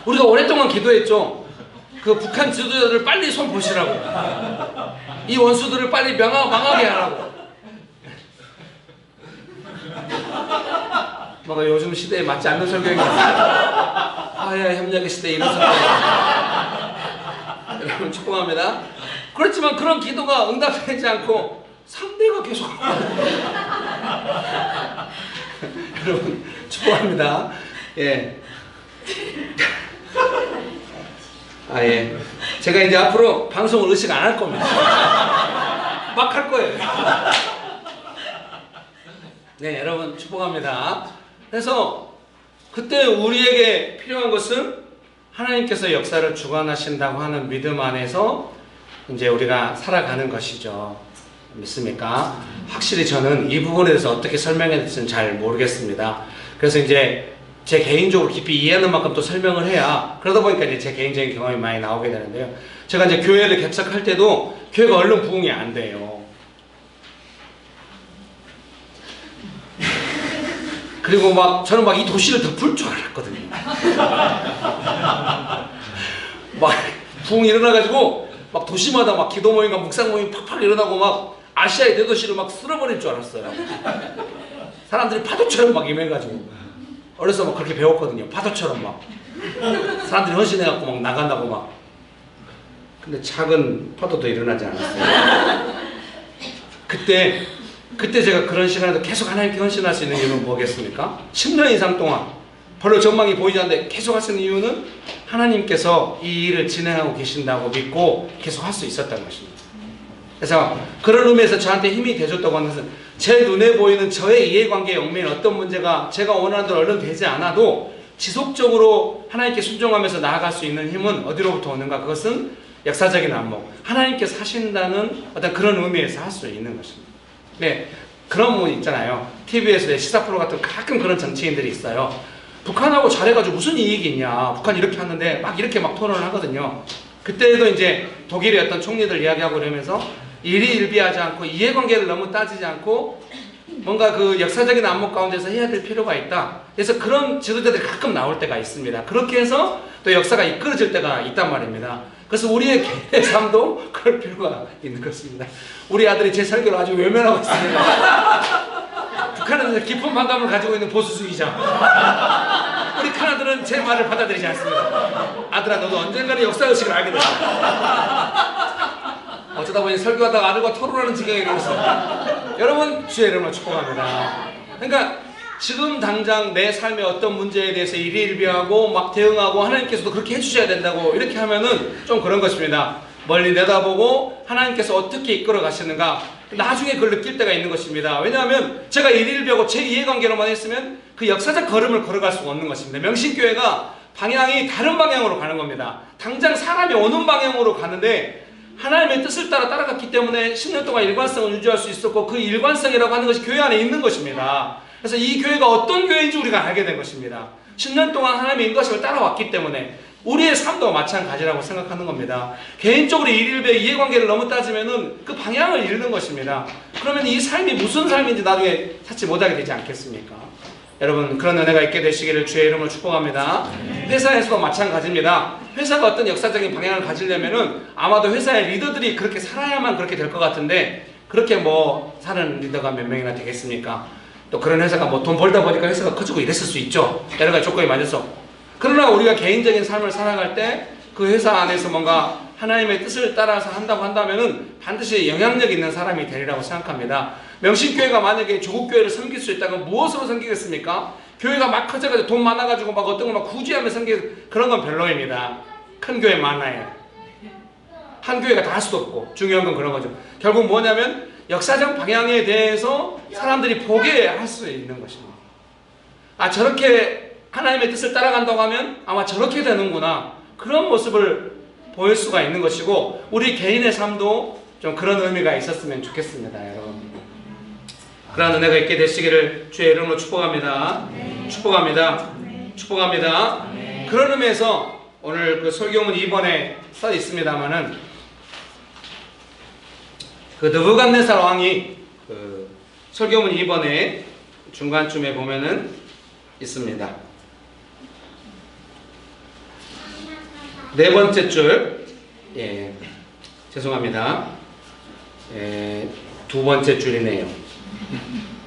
Speaker 5: 우리가 오랫동안 기도했죠. 그 북한 지도자들을 빨리 손 보시라고. 이 원수들을 빨리 망하게 하라고. 뭔가 요즘 시대에 맞지 않는 설교인 것 같아요. 하야 협력의 시대에 이런 설교. 여러분 축복합니다. 그렇지만 그런 기도가 응답되지 않고 상대가 계속 여러분 축복합니다. 예. 예. 제가 이제 앞으로 방송을 의식 안 할 겁니다. 막 할 거예요. 네, 여러분 축복합니다. 그래서 그때 우리에게 필요한 것은 하나님께서 역사를 주관하신다고 하는 믿음 안에서 이제 우리가 살아가는 것이죠. 믿습니까? 확실히 저는 이 부분에 대해서 어떻게 설명해야 될지는 잘 모르겠습니다. 그래서 이제 제 개인적으로 깊이 이해하는 만큼 또 설명을 해야 그러다 보니까 이제 제 개인적인 경험이 많이 나오게 되는데요. 제가 이제 교회를 개척할 때도 교회가 얼른 부흥이 안 돼요. 그리고 막 저는 막 이 도시를 덮을 줄 알았거든요. 막 부흥이 일어나가지고 막 도시마다 막 기도 모임과 묵상 모임 팍팍 일어나고 막 아시아의 대도시를 막 쓸어버릴 줄 알았어요. 사람들이 파도처럼 막 임해가지고 어려서 막 그렇게 배웠거든요. 파도처럼 막 사람들이 헌신해갖고 막 나간다고 막. 근데 작은 파도도 일어나지 않았어요. 그때 제가 그런 시간에도 계속 하나님께 헌신할 수 있는 이유는 뭐겠습니까? 10년 이상 동안 별로 전망이 보이지 않는데 계속 할 수 있는 이유는 하나님께서 이 일을 진행하고 계신다고 믿고 계속 할 수 있었던 것입니다. 그래서 그런 의미에서 저한테 힘이 되줬다고 하는 것은 제 눈에 보이는 저의 이해관계에 얽매인 어떤 문제가 제가 원하는 대로 얼른 되지 않아도 지속적으로 하나님께 순종하면서 나아갈 수 있는 힘은 어디로부터 오는가? 그것은 역사적인 안목, 하나님께서 하신다는 어떤 그런 의미에서 할 수 있는 것입니다. 네, 그런 분 있잖아요. TV에서 시사 프로 같은 가끔 그런 정치인들이 있어요. 북한하고 잘해가지고 무슨 이익이 있냐. 북한 이렇게 하는데 막 이렇게 막 토론을 하거든요. 그때도 이제 독일의 어떤 총리들 이야기하고 그러면서 일희일비하지 않고 이해관계를 너무 따지지 않고 뭔가 그 역사적인 안목 가운데서 해야 될 필요가 있다. 그래서 그런 지도자들이 가끔 나올 때가 있습니다. 그렇게 해서 또 역사가 이끌어질 때가 있단 말입니다. 그래서 우리의 개인의 삶도 그럴 필요가 있는 것입니다. 우리 아들이 제 설교를 아주 외면하고 있습니다. 북한은 깊은 반감을 가지고 있는 보수주의자. 우리 큰아들은 제 말을 받아들이지 않습니다. 아들아, 너도 언젠가는 역사의식을 알게 된다. 어쩌다 보니 설교하다가 아들과 토론하는 지경에 이르렀어. 여러분, 주의 이름으로 축복합니다. 그러니까 지금 당장 내 삶의 어떤 문제에 대해서 일희일비하고 막 대응하고 하나님께서도 그렇게 해주셔야 된다고 이렇게 하면은 좀 그런 것입니다. 멀리 내다보고 하나님께서 어떻게 이끌어 가시는가 나중에 그걸 느낄 때가 있는 것입니다. 왜냐하면 제가 일희일비하고 제 이해관계로만 했으면 그 역사적 걸음을 걸어갈 수가 없는 것입니다. 명신교회가 방향이 다른 방향으로 가는 겁니다. 당장 사람이 오는 방향으로 가는데 하나님의 뜻을 따라 따라갔기 때문에 10년 동안 일관성을 유지할 수 있었고 그 일관성이라고 하는 것이 교회 안에 있는 것입니다. 그래서 이 교회가 어떤 교회인지 우리가 알게 된 것입니다. 10년 동안 하나님의 인도하심을 따라왔기 때문에 우리의 삶도 마찬가지라고 생각하는 겁니다. 개인적으로 일일배 이해관계를 너무 따지면은 그 방향을 잃는 것입니다. 그러면 이 삶이 무슨 삶인지 나중에 찾지 못하게 되지 않겠습니까? 여러분, 그런 은혜가 있게 되시기를 주의 이름으로 축복합니다. 회사에서도 마찬가지입니다. 회사가 어떤 역사적인 방향을 가지려면은 아마도 회사의 리더들이 그렇게 살아야만 그렇게 될 것 같은데 그렇게 뭐 사는 리더가 몇 명이나 되겠습니까? 또 그런 회사가 뭐 돈 벌다 보니까 회사가 커지고 이랬을 수 있죠. 여러 가지 조건이 맞아서. 그러나 우리가 개인적인 삶을 살아갈 때 그 회사 안에서 뭔가 하나님의 뜻을 따라서 한다고 한다면은 반드시 영향력 있는 사람이 되리라고 생각합니다. 명신교회가 만약에 조국교회를 섬길 수 있다면 무엇으로 섬기겠습니까? 교회가 막 커져가지고 돈 많아가지고 막 어떤 거 막 구제하며 섬길 그런 건 별로입니다. 큰 교회 많아요. 한 교회가 다 할 수도 없고 중요한 건 그런 거죠. 결국 뭐냐면 역사적 방향에 대해서 사람들이 보게 할 수 있는 것입니다. 아, 저렇게 하나님의 뜻을 따라간다고 하면 아마 저렇게 되는구나. 그런 모습을 보일 수가 있는 것이고 우리 개인의 삶도 좀 그런 의미가 있었으면 좋겠습니다. 여러분. 그런 은혜가 있게 되시기를 주의 이름으로 축복합니다. 축복합니다. 축복합니다. 그런 의미에서 오늘 그 설교문 2번에 써 있습니다만은 그 느부갓네살 왕이 그 설교문 2번에 중간쯤에 보면은 있습니다. 네 번째 줄, 예, 죄송합니다. 예, 두 번째 줄이네요.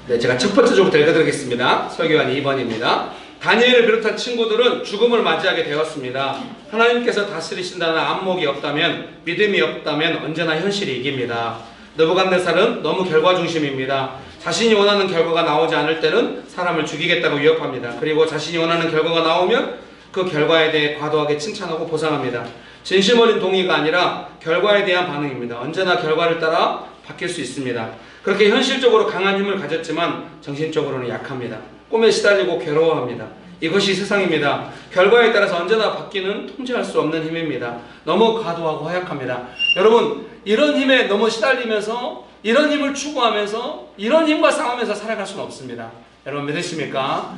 Speaker 5: 네, 제가 첫 번째 줄부터 읽어드리겠습니다. 설교한 2번입니다. 다니엘을 비롯한 친구들은 죽음을 맞이하게 되었습니다. 하나님께서 다스리신다는 안목이 없다면, 믿음이 없다면 언제나 현실이 이깁니다. 느부갓네살은 너무 결과 중심입니다. 자신이 원하는 결과가 나오지 않을 때는 사람을 죽이겠다고 위협합니다. 그리고 자신이 원하는 결과가 나오면 그 결과에 대해 과도하게 칭찬하고 보상합니다. 진심 어린 동의가 아니라 결과에 대한 반응입니다. 언제나 결과를 따라 바뀔 수 있습니다. 그렇게 현실적으로 강한 힘을 가졌지만 정신적으로는 약합니다. 꿈에 시달리고 괴로워합니다. 이것이 세상입니다. 결과에 따라서 언제나 바뀌는 통제할 수 없는 힘입니다. 너무 과도하고 허약합니다. 여러분, 이런 힘에 너무 시달리면서 이런 힘을 추구하면서 이런 힘과 싸우면서 살아갈 수는 없습니다. 여러분 믿으십니까?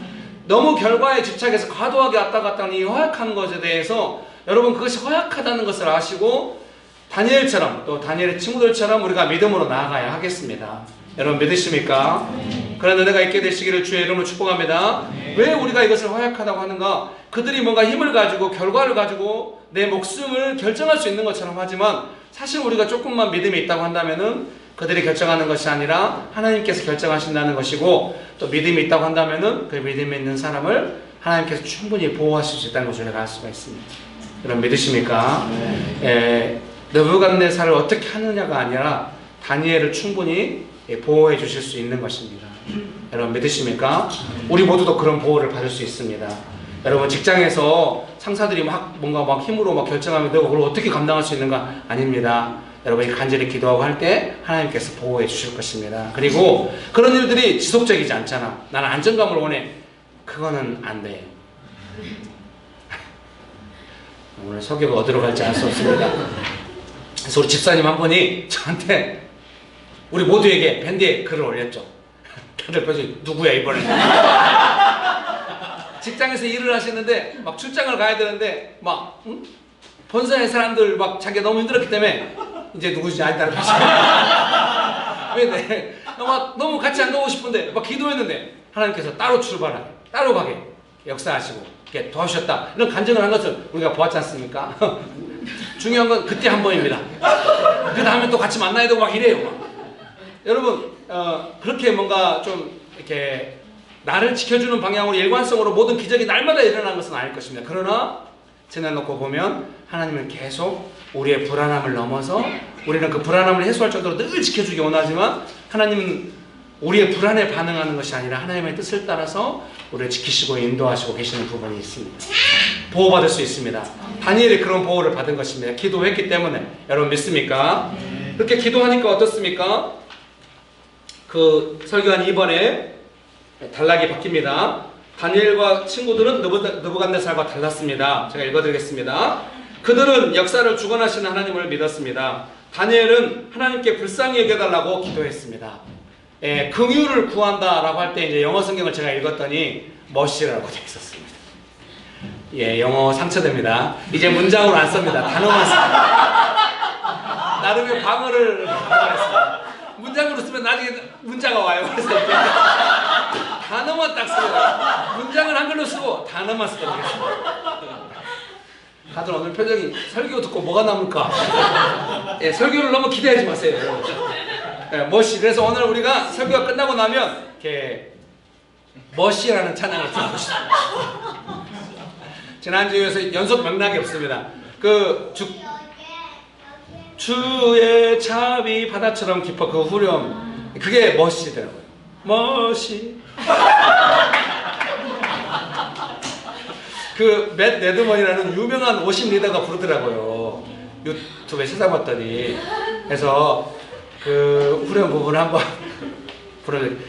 Speaker 5: 너무 결과에 집착해서 과도하게 왔다 갔다 하는 이 허약한 것에 대해서 여러분 그것이 허약하다는 것을 아시고 다니엘처럼 또 다니엘의 친구들처럼 우리가 믿음으로 나아가야 하겠습니다. 여러분 믿으십니까? 그런 은혜가 있게 되시기를 주의 이름으로 축복합니다. 왜 우리가 이것을 허약하다고 하는가? 그들이 뭔가 힘을 가지고 결과를 가지고 내 목숨을 결정할 수 있는 것처럼 하지만 사실 우리가 조금만 믿음이 있다고 한다면은 그들이 결정하는 것이 아니라 하나님께서 결정하신다는 것이고 또 믿음이 있다고 한다면은 그 믿음이 있는 사람을 하나님께서 충분히 보호하실 수 있다는 것을 우리가 알 수가 있습니다. 여러분 믿으십니까? 느부갓네살을 어떻게 하느냐가 아니라 다니엘을 충분히 보호해 주실 수 있는 것입니다. 여러분 믿으십니까? 우리 모두도 그런 보호를 받을 수 있습니다. 여러분 직장에서 상사들이 막 뭔가 막 힘으로 막 결정하면 내가 그걸 어떻게 감당할 수 있는가? 아닙니다. 여러분이 간절히 기도하고 할 때 하나님께서 보호해 주실 것입니다. 그리고 그런 일들이 지속적이지 않잖아. 나는 안정감을 원해. 그거는 안 돼요. 오늘 설교가 어디로 갈지 알 수 없습니다. 그래서 우리 집사님 한 분이 저한테 우리 모두에게 밴드에 글을 올렸죠. 다들 표정이 누구야 이번에. 직장에서 일을 하시는데 막 출장을 가야 되는데 막 본사의 사람들 막 자기가 너무 힘들었기 때문에 이제 누구지 알다는 표정. 왜 막 너무 같이 안 가고 싶은데 막 기도했는데 하나님께서 따로 출발하게 따로 가게 역사하시고 이렇게 도와주셨다. 이런 간증을 한 것을 우리가 보았지 않습니까? 중요한 건 그때 한 번입니다. 그 다음에 또 같이 만나야 되고 막 이래요. 막. 여러분 그렇게 뭔가 좀 이렇게 나를 지켜주는 방향으로 일관성으로 모든 기적이 날마다 일어나는 것은 아닐 것입니다. 그러나 지나놓고 보면 하나님은 계속 우리의 불안함을 넘어서 우리는 그 불안함을 해소할 정도로 늘 지켜주기 원하지만 하나님은 우리의 불안에 반응하는 것이 아니라 하나님의 뜻을 따라서 우리를 지키시고 인도하시고 계시는 부분이 있습니다. 보호받을 수 있습니다. 다니엘이 그런 보호를 받은 것입니다. 기도했기 때문에. 여러분 믿습니까? 그렇게 기도하니까 어떻습니까? 그 설교한 이번에 단락이 바뀝니다. 다니엘과 친구들은 느부갓네살과 달랐습니다. 제가 읽어드리겠습니다. 그들은 역사를 주관하시는 하나님을 믿었습니다. 다니엘은 하나님께 불쌍히 여겨달라고 기도했습니다. 긍휼을 구한다라고 할 때 이제 영어 성경을 제가 읽었더니 머시라고 되어 있었습니다. 영어 상처됩니다. 이제 문장으로 안 씁니다. 단어만 씁니다. 나름의 방어를 했습니다. 문장으로 쓰면 나중에 문자가 와요. 그래서 단어만 딱 써요. 문장을 한글로 쓰고 단어만 쓰도록 하겠습니다. 다들 오늘 표정이 설교 듣고 뭐가 남을까? 설교를 너무 기대하지 마세요. 머시. 그래서 오늘 우리가 설교가 끝나고 나면 이렇게 머시라는 찬양을 들어보시죠. 지난주에서 연속 맥락이 없습니다. 주의 자비 바다처럼 깊어 그 후렴 그게 머시더라고요. 머시. 그 맷 레드먼이라는 유명한 워십 리더가 부르더라고요. 유튜브에 찾아봤더니. 그래서 그 후렴 부분을 한번 부르는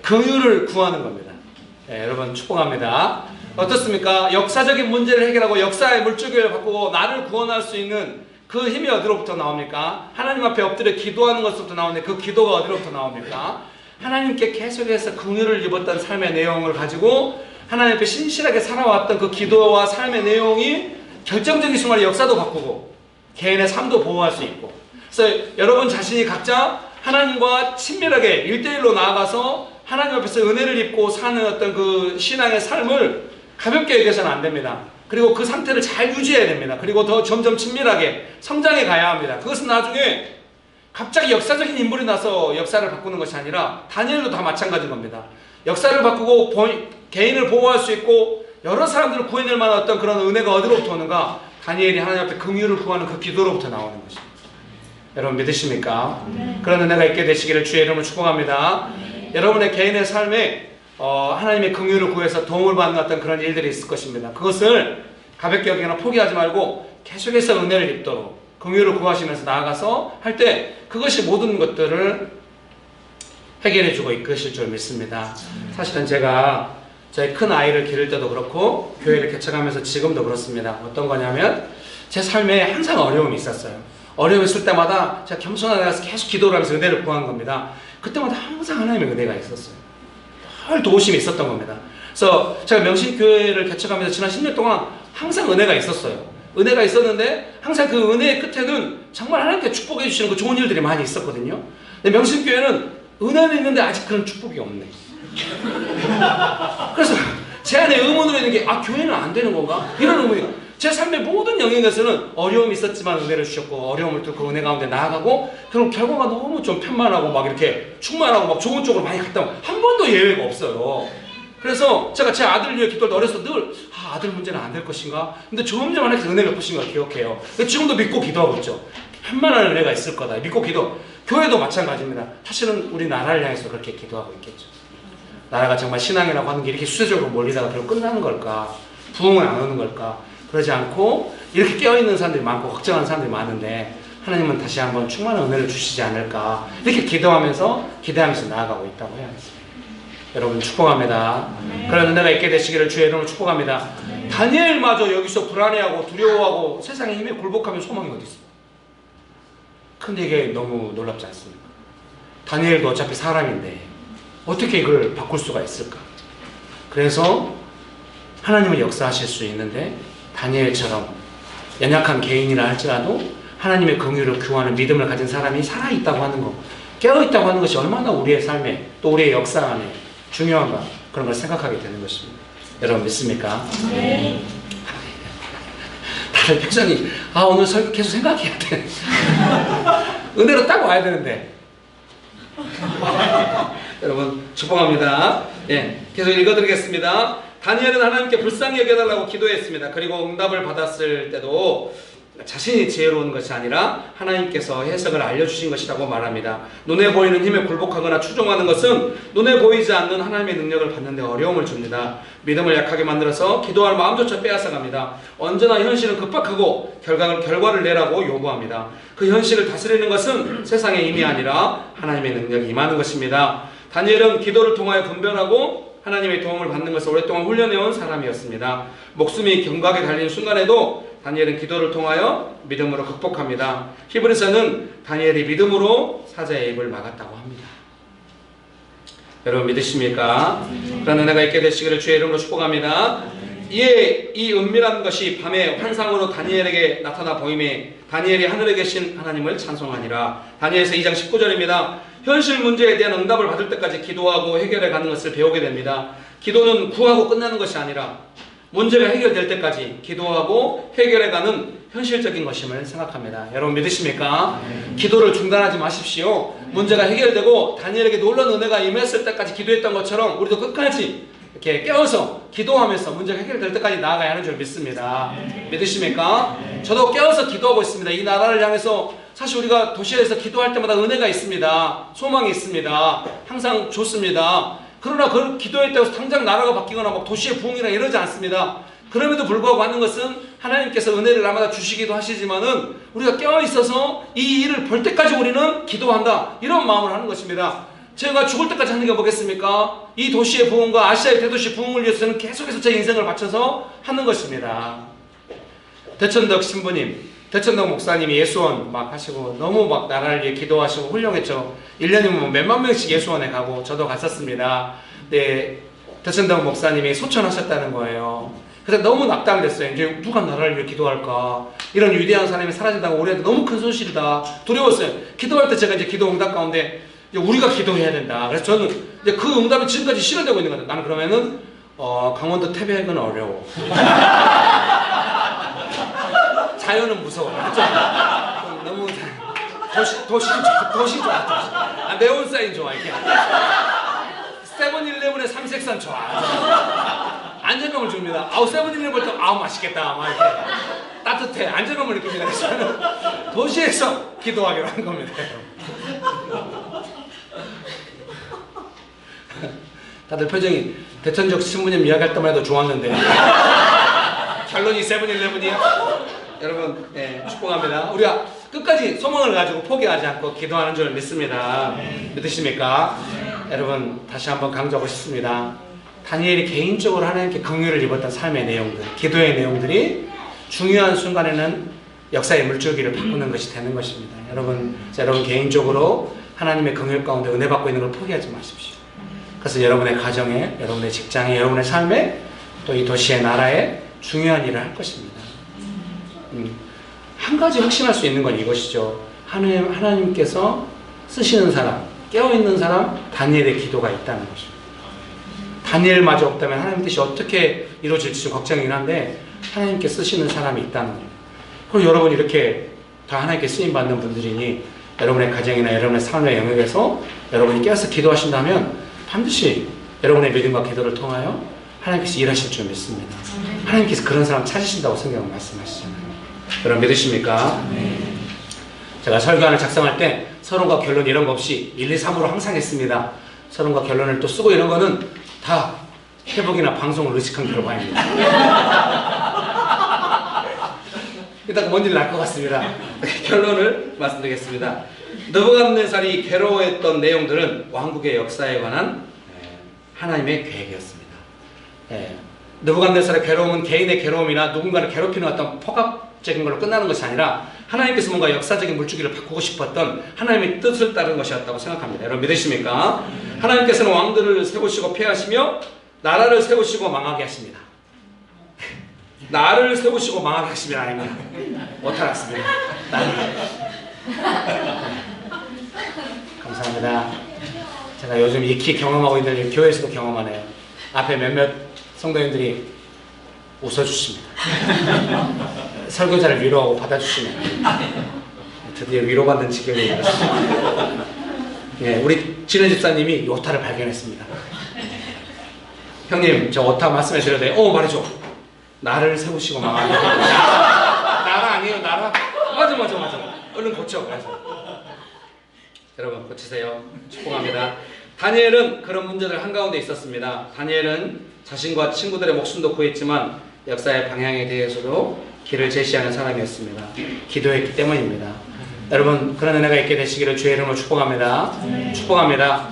Speaker 5: 긍휼을 구하는 겁니다. 여러분 축복합니다. 어떻습니까? 역사적인 문제를 해결하고 역사의 물줄기를 바꾸고 나를 구원할 수 있는 그 힘이 어디로부터 나옵니까? 하나님 앞에 엎드려 기도하는 것부터 나오는데 그 기도가 어디로부터 나옵니까? 하나님께 계속해서 긍휼을 입었던 삶의 내용을 가지고 하나님 앞에 신실하게 살아왔던 그 기도와 삶의 내용이 결정적인 순간에 역사도 바꾸고 개인의 삶도 보호할 수 있고. 그래서 여러분 자신이 각자 하나님과 친밀하게 1대1로 나아가서 하나님 앞에서 은혜를 입고 사는 어떤 그 신앙의 삶을 가볍게 여겨서는 안 됩니다. 그리고 그 상태를 잘 유지해야 됩니다. 그리고 더 점점 친밀하게 성장해 가야 합니다. 그것은 나중에 갑자기 역사적인 인물이 나서 역사를 바꾸는 것이 아니라 다니엘도 다 마찬가지인 겁니다. 역사를 바꾸고 개인을 보호할 수 있고 여러 사람들을 구해낼 만한 어떤 그런 은혜가 어디로부터 오는가? 다니엘이 하나님 앞에 긍휼을 구하는 그 기도로부터 나오는 것입니다. 여러분 믿으십니까? 그런 은혜가 있게 되시기를 주의 이름으로 축복합니다. 여러분의 개인의 삶에 하나님의 긍휼을 구해서 도움을 받는 어떤 그런 일들이 있을 것입니다. 그것을 가볍게 여기거나 포기하지 말고 계속해서 은혜를 입도록 긍휼을 구하시면서 나아가서 할 때 그것이 모든 것들을 해결해주고 이끄실 줄 믿습니다. 사실은 제가 저희 큰 아이를 기를 때도 그렇고 교회를 개척하면서 지금도 그렇습니다. 어떤 거냐면 제 삶에 항상 어려움이 있었어요. 어려움이 있을 때마다 제가 겸손하게 가서 계속 기도를 하면서 은혜를 구한 겁니다. 그때마다 항상 하나님의 은혜가 있었어요. 늘 도우심이 있었던 겁니다. 그래서 제가 명신교회를 개척하면서 지난 10년 동안 항상 은혜가 있었어요. 은혜가 있었는데 항상 그 은혜의 끝에는 정말 하나님께 축복해 주시는 그 좋은 일들이 많이 있었거든요. 근데 명신교회는 은혜는 있는데 아직 그런 축복이 없네. 그래서 제 안에 의문으로 있는 게 교회는 안 되는 건가? 이런 의문이. 제 삶의 모든 영역에서는 어려움이 있었지만 은혜를 주셨고 어려움을 뚫고 은혜 가운데 나아가고 그럼 결과가 너무 좀 편만하고 막 이렇게 충만하고 막 좋은 쪽으로 많이 갔다 한 번도 예외가 없어요. 그래서 제가 제 아들 위해 기도할 때 어렸을 때 늘 아들 문제는 안 될 것인가? 근데 점점 하나님께서 은혜를 베푸신 걸 기억해요. 지금도 믿고 기도하고 있죠. 편만한 은혜가 있을 거다. 믿고 기도. 교회도 마찬가지입니다. 사실은 우리 나라를 향해서 그렇게 기도하고 있겠죠. 나라가 정말 신앙이라고 하는 게 이렇게 수세적으로 몰리다가 결국 끝나는 걸까? 부흥은 안 오는 걸까? 그러지 않고 이렇게 깨어있는 사람들이 많고 걱정하는 사람들이 많은데 하나님은 다시 한번 충만한 은혜를 주시지 않을까? 이렇게 기대하면서 나아가고 있다고 해야겠습니다. 여러분 축복합니다. 그런 은혜가 있게 되시기를 주의 이름으로 축복합니다. 다니엘마저 여기서 불안해하고 두려워하고 세상의 힘에 굴복하면 소망이 어디 있어요? 근데 이게 너무 놀랍지 않습니까? 다니엘도 어차피 사람인데 어떻게 이걸 바꿀 수가 있을까? 그래서 하나님은 역사하실 수 있는데 다니엘처럼 연약한 개인이라 할지라도 하나님의 긍휼을 구하는 믿음을 가진 사람이 살아있다고 하는 것, 깨어있다고 하는 것이 얼마나 우리의 삶에 또 우리의 역사 안에 중요한가, 그런 걸 생각하게 되는 것입니다. 여러분 믿습니까? 네. 다들 표정이 오늘 설교 계속 생각해야 돼. 은혜로 딱 와야 되는데. 여러분 축복합니다. 예, 계속 읽어드리겠습니다. 다니엘은 하나님께 불쌍히 여겨달라고 기도했습니다. 그리고 응답을 받았을 때도 자신이 지혜로운 것이 아니라 하나님께서 해석을 알려주신 것이라고 말합니다. 눈에 보이는 힘에 굴복하거나 추종하는 것은 눈에 보이지 않는 하나님의 능력을 받는 데 어려움을 줍니다. 믿음을 약하게 만들어서 기도할 마음조차 빼앗아갑니다. 언제나 현실은 급박하고 결과를 내라고 요구합니다. 그 현실을 다스리는 것은 세상의 힘이 아니라 하나님의 능력이 임하는 것입니다. 다니엘은 기도를 통하여 분별하고 하나님의 도움을 받는 것을 오랫동안 훈련해온 사람이었습니다. 목숨이 경각에 달린 순간에도 다니엘은 기도를 통하여 믿음으로 극복합니다. 히브리서는 다니엘이 믿음으로 사자의 입을 막았다고 합니다. 여러분 믿으십니까? 그런 은혜가 있게 되시기를 주의 이름으로 축복합니다. 이에 이 은밀한 것이 밤에 환상으로 다니엘에게 나타나 보임에 다니엘이 하늘에 계신 하나님을 찬송하니라. 다니엘서 2장 19절입니다. 현실 문제에 대한 응답을 받을 때까지 기도하고 해결해 가는 것을 배우게 됩니다. 기도는 구하고 끝나는 것이 아니라 문제가 해결될 때까지 기도하고 해결해가는 현실적인 것임을 생각합니다. 여러분 믿으십니까? 기도를 중단하지 마십시오. 문제가 해결되고 다니엘에게 놀라운 은혜가 임했을 때까지 기도했던 것처럼 우리도 끝까지 이렇게 깨어서 기도하면서 문제가 해결될 때까지 나아가야 하는 줄 믿습니다. 믿으십니까? 저도 깨어서 기도하고 있습니다. 이 나라를 향해서 사실 우리가 도시에서 기도할 때마다 은혜가 있습니다. 소망이 있습니다. 항상 좋습니다. 그러나 그 기도했다고 해서 당장 나라가 바뀌거나 막 도시의 부흥이나 이러지 않습니다. 그럼에도 불구하고 하는 것은 하나님께서 은혜를 날마다 주시기도 하시지만은 우리가 깨어있어서 이 일을 볼 때까지 우리는 기도한다, 이런 마음을 하는 것입니다. 제가 죽을 때까지 하는 게 뭐겠습니까? 이 도시의 부흥과 아시아의 대도시 부흥을 위해서는 계속해서 제 인생을 바쳐서 하는 것입니다. 대천덕 신부님, 대천덕 목사님이 예수원 막 하시고 너무 막 나라를 위해 기도하시고 훌륭했죠. 1년이면 몇만 명씩 예수원에 가고 저도 갔었습니다. 네, 대천덕 목사님이 소천하셨다는 거예요. 그래서 너무 낙담됐어요. 이제 누가 나라를 위해 기도할까? 이런 위대한 사람이 사라진다고 우리한테 너무 큰 손실이다. 두려웠어요. 기도할 때 제가 이제 기도 응답 가운데 이제 우리가 기도해야 된다. 그래서 저는 이제 그 응답이 지금까지 실현되고 있는 거다. 나는 그러면은 강원도 태백은 어려워. 자연은 무서워. 좀 너무 도시 좋아. 네온사인 좋아. 이렇게. 세븐일레븐의 삼색산 좋아. 안전감을 줍니다. 세븐일레븐 볼 때 맛있겠다. 막 이렇게 따뜻해. 안전감을 느낍니다. 그래서 저는 도시에서 기도하기로 한 겁니다. 다들 표정이 대천적 신부님 이야기할 때만 해도 좋았는데 결론이 세븐일레븐이야? 여러분, 네, 축복합니다. 우리가 끝까지 소망을 가지고 포기하지 않고 기도하는 줄 믿습니다. 믿으십니까? 여러분, 다시 한번 강조하고 싶습니다. 다니엘이 개인적으로 하나님께 긍휼을 입었던 삶의 내용들, 기도의 내용들이 중요한 순간에는 역사의 물줄기를 바꾸는 것이 되는 것입니다. 여러분 개인적으로 하나님의 긍휼 가운데 은혜 받고 있는 걸 포기하지 마십시오. 그래서 여러분의 가정에, 여러분의 직장에, 여러분의 삶에, 또 이 도시의 나라에 중요한 일을 할 것입니다. 한 가지 확신할 수 있는 건 이것이죠. 하나님께서 쓰시는 사람, 깨어있는 사람, 다니엘의 기도가 있다는 것입니다. 다니엘마저 없다면 하나님 뜻이 어떻게 이루어질지 좀 걱정이긴 한데 하나님께 쓰시는 사람이 있다는 겁니다. 그리고 여러분 이렇게 다 하나님께 쓰임받는 분들이니 여러분의 가정이나 여러분의 삶의 영역에서 여러분이 깨어서 기도하신다면 반드시 여러분의 믿음과 기도를 통하여 하나님께서 일하실 줄 믿습니다. 하나님께서 그런 사람 찾으신다고 성경은 말씀하시잖아요. 여러분 믿으십니까? 제가 설교안을 작성할 때 서론과 결론 이런 거 없이 1, 2, 3으로 항상 했습니다. 서론과 결론을 또 쓰고 이런 거는 다 회복이나 방송을 의식한 결과입니다. 이따가 뭔 일 날 것 같습니다. 결론을 말씀드리겠습니다. 느부갓네살이 괴로워했던 내용들은 왕국의 역사에 관한 하나님의 계획이었습니다. 느부갓네살의 괴로움은 개인의 괴로움이나 누군가를 괴롭히는 어떤 적인 걸로 끝나는 것이 아니라 하나님께서 뭔가 역사적인 물주기를 바꾸고 싶었던 하나님의 뜻을 따른 것이었다고 생각합니다. 여러분 믿으십니까? 하나님께서는 왕들을 세우시고 폐하시며 나라를 세우시고 망하게 하십니다. 나를 세우시고 망하게 하시면 아닙니다. 못하겠습니다. 감사합니다. 제가 요즘 익히 경험하고 있는 교회에서도 경험하네요. 앞에 몇몇 성도님들이 웃어주십니다. 설교자를 위로하고 받아주시면 드디어 위로받는 지경이 이르렀습니다. 예, 우리 진혜 집사님이 오타를 발견했습니다. 형님, 저 오타 말씀해 드려도 돼요? 말해줘. 나를 세우시고 망하게. 나라 아니에요, 나라? 맞아. 얼른 고쳐. 여러분 고치세요. 축복합니다. 다니엘은 그런 문제들 한가운데 있었습니다. 다니엘은 자신과 친구들의 목숨도 구했지만 역사의 방향에 대해서도 길을 제시하는 사람이었습니다. 기도했기 때문입니다. 여러분 그런 은혜가 있게 되시기를 주의 이름으로 축복합니다. 축복합니다.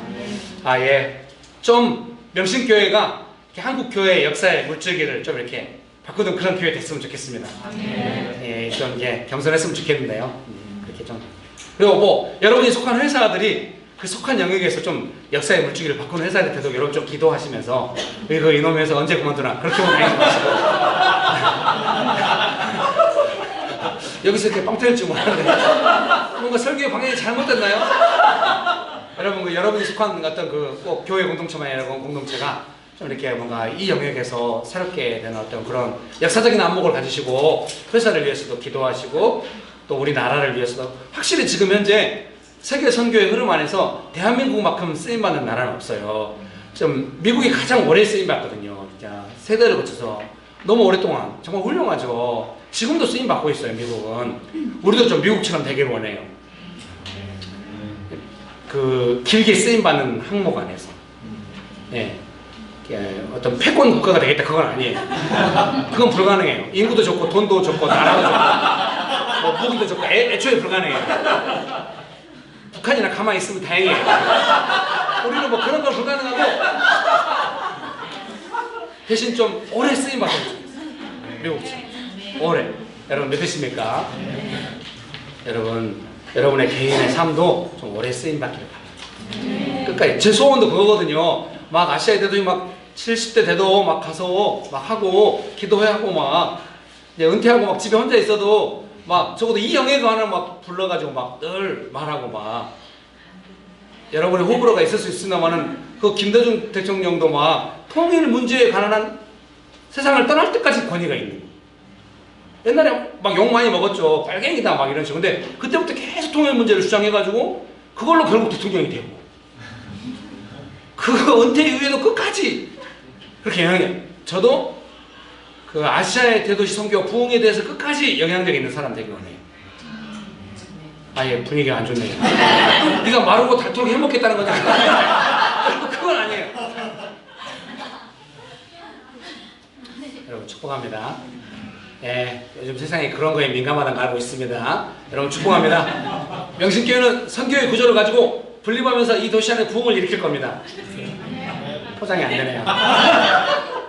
Speaker 5: 좀 명신교회가 한국교회의 역사의 물줄기를 좀 이렇게 바꾸는 그런 교회 됐으면 좋겠습니다. 좀 겸손했으면 좋겠는데요. 그렇게 좀. 그리고 여러분이 속한 회사들이 그 속한 영역에서 좀 역사의 물줄기를 바꾸는 회사들이 되도록 여러분 좀 기도하시면서 이놈 회사 언제 그만두나 그렇게 보면 마시고 여기서 이렇게 빵 터질 줄 몰랐는데 뭔가 설교의 방향이 잘못됐나요? 여러분 여러분이 속한 어떤 꼭 교회 공동체만 아니라 공동체가 좀 이렇게 뭔가 이 영역에서 새롭게 되는 어떤 그런 역사적인 안목을 가지시고 회사를 위해서도 기도하시고 또 우리 나라를 위해서도 확실히 지금 현재 세계 선교의 흐름 안에서 대한민국만큼 쓰임받는 나라는 없어요. 좀 미국이 가장 오래 쓰임받거든요. 진짜 세대를 거쳐서 너무 오랫동안 정말 훌륭하죠. 지금도 쓰임받고 있어요. 미국은. 우리도 좀 미국처럼 되길 원해요. 길게 쓰임받는 항목 안에서. 네. 어떤 패권 국가가 되겠다 그건 아니에요. 그건 불가능해요. 인구도 좋고 돈도 좋고 나라도 좋고 무기도 좋고 애초에 불가능해요. 북한이나 가만히 있으면 다행이에요. 우리는 그런 건 불가능하고 대신 좀 오래 쓰임 받았으면 좋겠어요. 미국처럼 오래. 여러분 믿으십니까? 여러분의 개인의 삶도 좀 오래 쓰임 받기를 바랍니다. 끝까지 제 소원도 그거거든요. 막 아시아에 돼도 70대 돼도 가서 하고 기도하고 이제 은퇴하고 집에 혼자 있어도 적어도 이 영예가 하나 불러가지고 늘 말하고 여러분의 호불호가 있을 수 있으나마는 그 김대중 대통령도 통일 문제에 관한 세상을 떠날 때까지 권위가 있는 옛날에 욕 많이 먹었죠. 빨갱이다 이런 식으로. 근데 그때부터 계속 통일 문제를 주장해가지고 그걸로 결국 대통령이 되고 그 은퇴 이후에도 끝까지 그렇게 저도 그 아시아의 대도시 선교 부흥에 대해서 끝까지 영향력 있는 사람 되기 원해요. 분위기가 안 좋네요. 네가 마르고 닳도록 해먹겠다는 거잖아. 그건 아니에요. 여러분 축복합니다. 요즘 세상에 그런 거에 민감하다는 걸 알고 있습니다. 여러분 축복합니다. 명신교회는 선교의 구조를 가지고 분립하면서 이 도시 안에 부흥을 일으킬 겁니다. 포장이 안 되네요.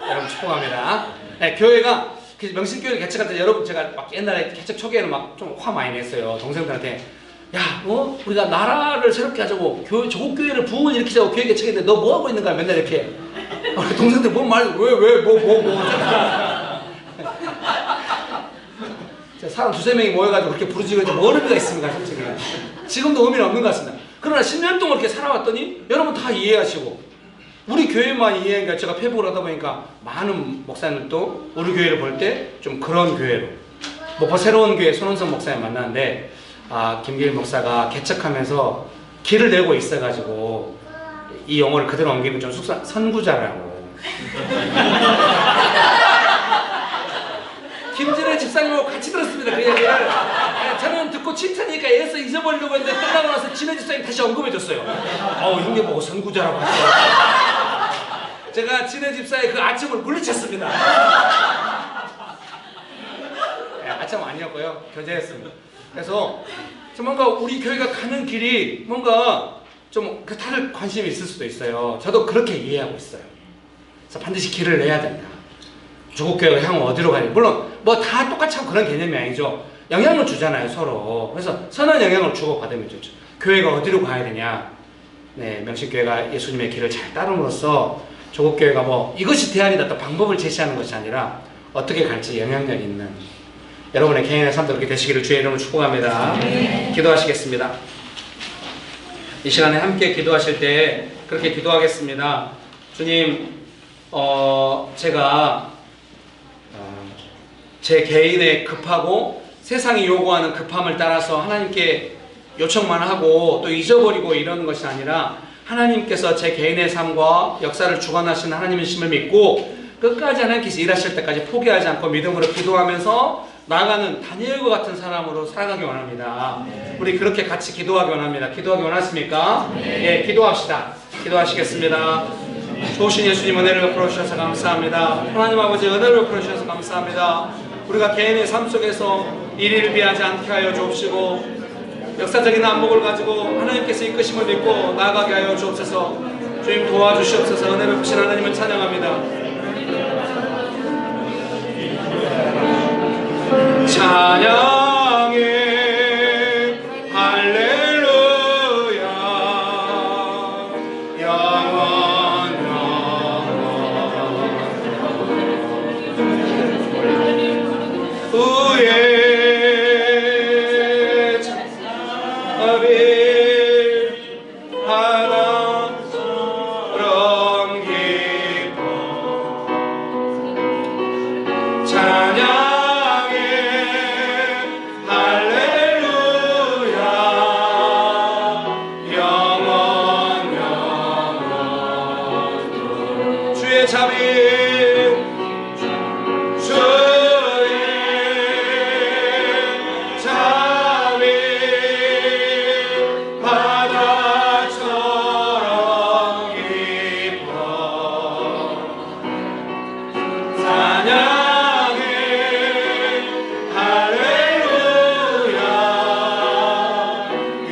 Speaker 5: 여러분 축복합니다. 교회가 명신교회를 개척할 때 여러분 제가 옛날에 개척 초기에는 좀 화 많이 냈어요. 동생들한테 우리가 나라를 새롭게 하자고 조국 교회를 부흥을 일으키자고 교회 개척했는데 너 뭐 하고 있는 거야? 맨날 이렇게 동생들 뭔 말 사람 두세 명이 모여가지고 그렇게 부르짖고 뭐 의미가 있습니까? 솔직히 지금도 의미는 없는 것 같습니다. 그러나 10년 동안 이렇게 살아왔더니 여러분 다 이해하시고 우리 교회만 이해하니까 제가 페북을 하다 보니까 많은 목사님들도 우리 교회를 볼 때 좀 그런 교회로 목포 새로운 교회 손원성 목사님 만났는데 김길 목사가 개척하면서 길을 내고 있어가지고 이 용어를 그대로 옮기면 좀 선구자라고 김진애 집사님하고 같이 들었습니다. 그 얘기를 저는 듣고 칭찬이니까 애써 잊어버리려고 했는데 끝나고 나서 진애 집사님 다시 언급해줬어요. 형님 보고 선구자라고 하시더라고요. 제가 진혜 집사의 그 아첨을 물리쳤습니다. 아첨 아니었고요. 교제했습니다. 그래서 뭔가 우리 교회가 가는 길이 뭔가 좀 다들 관심이 있을 수도 있어요. 저도 그렇게 이해하고 있어요. 그래서 반드시 길을 내야 된다. 조국교회가 향후 어디로 가야 돼? 물론 뭐 다 똑같이 하고 그런 개념이 아니죠. 영향을 주잖아요, 서로. 그래서 선한 영향을 주고받으면 좋죠. 교회가 어디로 가야 되냐? 네, 명신교회가 예수님의 길을 잘 따름으로써 조국교회가 뭐 이것이 대안이다 또 방법을 제시하는 것이 아니라 어떻게 갈지 영향력 있는 여러분의 개인의 삶도 그렇게 되시기를 주의 이름으로 축복합니다. 기도하시겠습니다. 이 시간에 함께 기도하실 때 그렇게 기도하겠습니다. 주님, 제가 제 개인의 급하고 세상이 요구하는 급함을 따라서 하나님께 요청만 하고 또 잊어버리고 이러는 것이 아니라 하나님께서 제 개인의 삶과 역사를 주관하시는 하나님이심을 믿고 끝까지 하나님께서 일하실 때까지 포기하지 않고 믿음으로 기도하면서 나아가는 다니엘과 같은 사람으로 살아가기 원합니다. 우리 그렇게 같이 기도하기 원합니다. 기도하기 원하십니까? 예, 기도합시다. 기도하시겠습니다. 좋으신 예수님 은혜를 베풀어 주셔서 감사합니다. 하나님 아버지 은혜를 베풀어 주셔서 감사합니다. 우리가 개인의 삶 속에서 일일을 비하지 않게 하여 주옵시고 역사적인 안목을 가지고 하나님께서 이끄심을 믿고 나아가게 하여 주옵소서. 주님 도와주시옵소서. 은혜 베푸신 하나님을 찬양합니다. 찬양해 할렐루야 영원 후에 자비 하나처럼 기뻐 찬양 자비 주의 자비 바다처럼 깊어 찬양해 할렐루야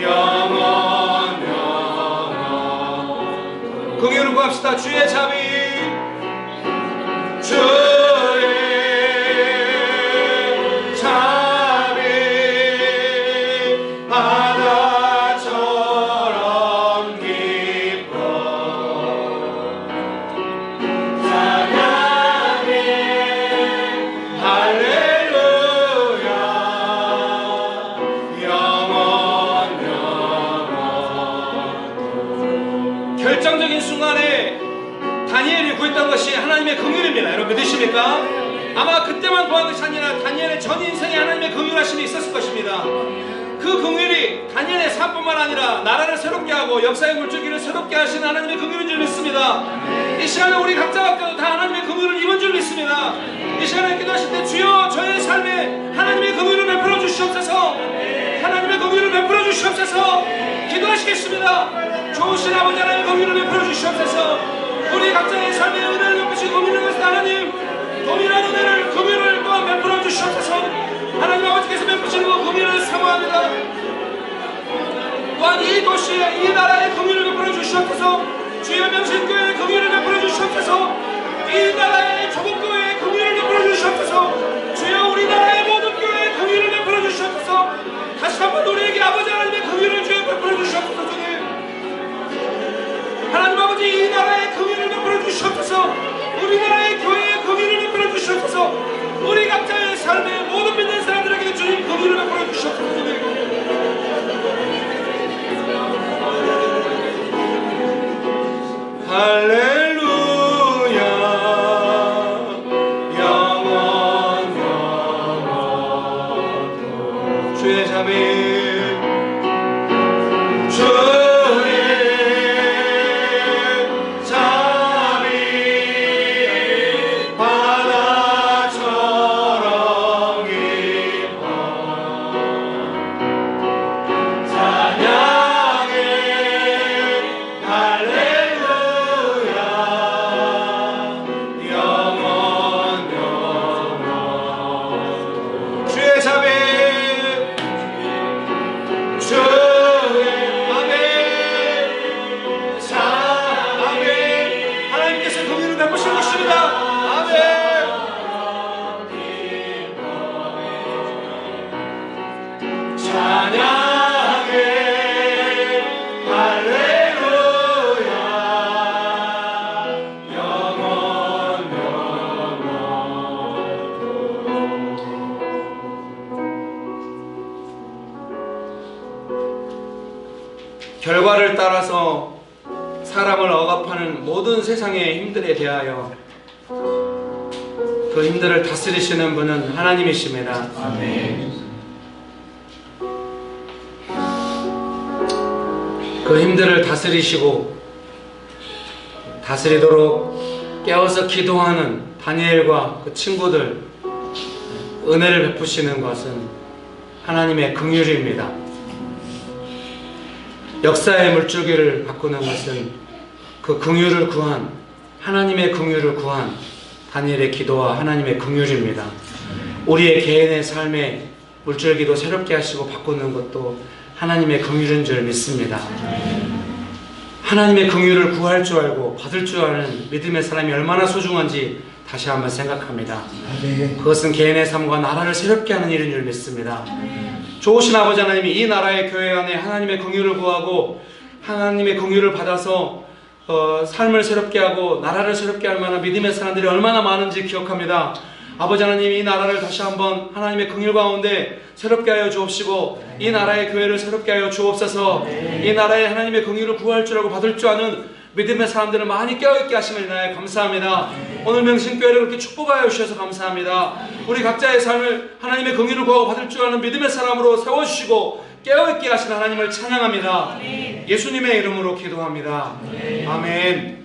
Speaker 5: 영원 긍휼을 구합시다. 주의 자비 주의 자비 바다처럼 깊어 찬양해 할렐루야 영원 결정적인 순간에 다니엘이 구했던 것이 하나님의 긍휼입니다. 여러분 믿으십니까? 아마 그때만 구한 것이 아니라 다니엘의 전 인생에 하나님의 긍휼하심이 있었을 것입니다. 그 긍휼이 다니엘의 삶뿐만 아니라 나라를 새롭게 하고 역사의 물줄기를 새롭게 하시는 하나님의 긍휼인 줄 믿습니다. 이 시간에 우리 각자 각자도 다 하나님의 긍휼을 입은 줄 믿습니다. 이 시간에 기도하실 때 주여 저의 삶에 하나님의 긍휼을 베풀어 주시옵소서. 하나님의 긍휼을 베풀어 주시옵소서. 기도하시겠습니다. 좋으신 아버지 하나님의 긍휼을 베풀어 주시옵소서. 우리 각자의 삶의 은혜를 베푸시고 믿는 것은 하나님 동일한 은혜를 긍휼을 또한 베풀어 주시옵소서. 하나님 아버지께서 베푸시는 그 긍휼을 사모합니다. 또한 이 도시에 이 나라의 긍휼을 베풀어 주시옵소서. 주여 명신교회의 긍휼을 베풀어 주시옵소서. 이 나라의 조국교회의 긍휼을 베풀어 주시옵소서. 주여 우리나라의 모든 교회의 긍휼을 베풀어 주시옵소서. 다시 한번 우리에게 아버지 하나님의 긍휼을 주여 베풀어 주시옵소서. 주님 하나님 아버지 이 나라의 긍휼을 베풀어 주시옵소서. 우리나라의 교회의 긍휼을 베풀어 주시옵소서. 우리 각자의 삶에 모든 믿는 사람들에게 주님 긍휼을 베풀어 주시옵소서. 할렐루야 영원 주의 자비 결과를 따라서 사람을 억압하는 모든 세상의 힘들에 대하여 그 힘들을 다스리시는 분은 하나님이십니다. 그 힘들을 다스리도록 깨어서 기도하는 다니엘과 그 친구들 은혜를 베푸시는 것은 하나님의 긍휼입니다. 역사의 물줄기를 바꾸는 것은 그 긍휼을 구한 하나님의 긍휼을 구한 다니엘의 기도와 하나님의 긍휼입니다. 우리의 개인의 삶의 물줄기도 새롭게 하시고 바꾸는 것도 하나님의 긍휼인 줄 믿습니다. 하나님의 긍휼을 구할 줄 알고 받을 줄 아는 믿음의 사람이 얼마나 소중한지 다시 한번 생각합니다. 그것은 개인의 삶과 나라를 새롭게 하는 일인 줄 믿습니다. 좋으신 아버지 하나님이 이 나라의 교회 안에 하나님의 긍휼을 구하고 하나님의 긍휼을 받아서 삶을 새롭게 하고 나라를 새롭게 할 만한 믿음의 사람들이 얼마나 많은지 기억합니다. 아버지 하나님, 이 나라를 다시 한번 하나님의 긍휼 가운데 새롭게 하여 주옵시고 이 나라의 교회를 새롭게 하여 주옵소서. 이 나라의 하나님의 긍휼을 구할 줄 알고 받을 줄 아는 믿음의 사람들을 많이 깨어있게 하심을 인하여 감사합니다. 오늘 명신교회를 그렇게 축복하여 주셔서 감사합니다. 우리 각자의 삶을 하나님의 긍휼을 구하고 받을 줄 아는 믿음의 사람으로 세워주시고 깨어있게 하시는 하나님을 찬양합니다. 예수님의 이름으로 기도합니다. 아멘.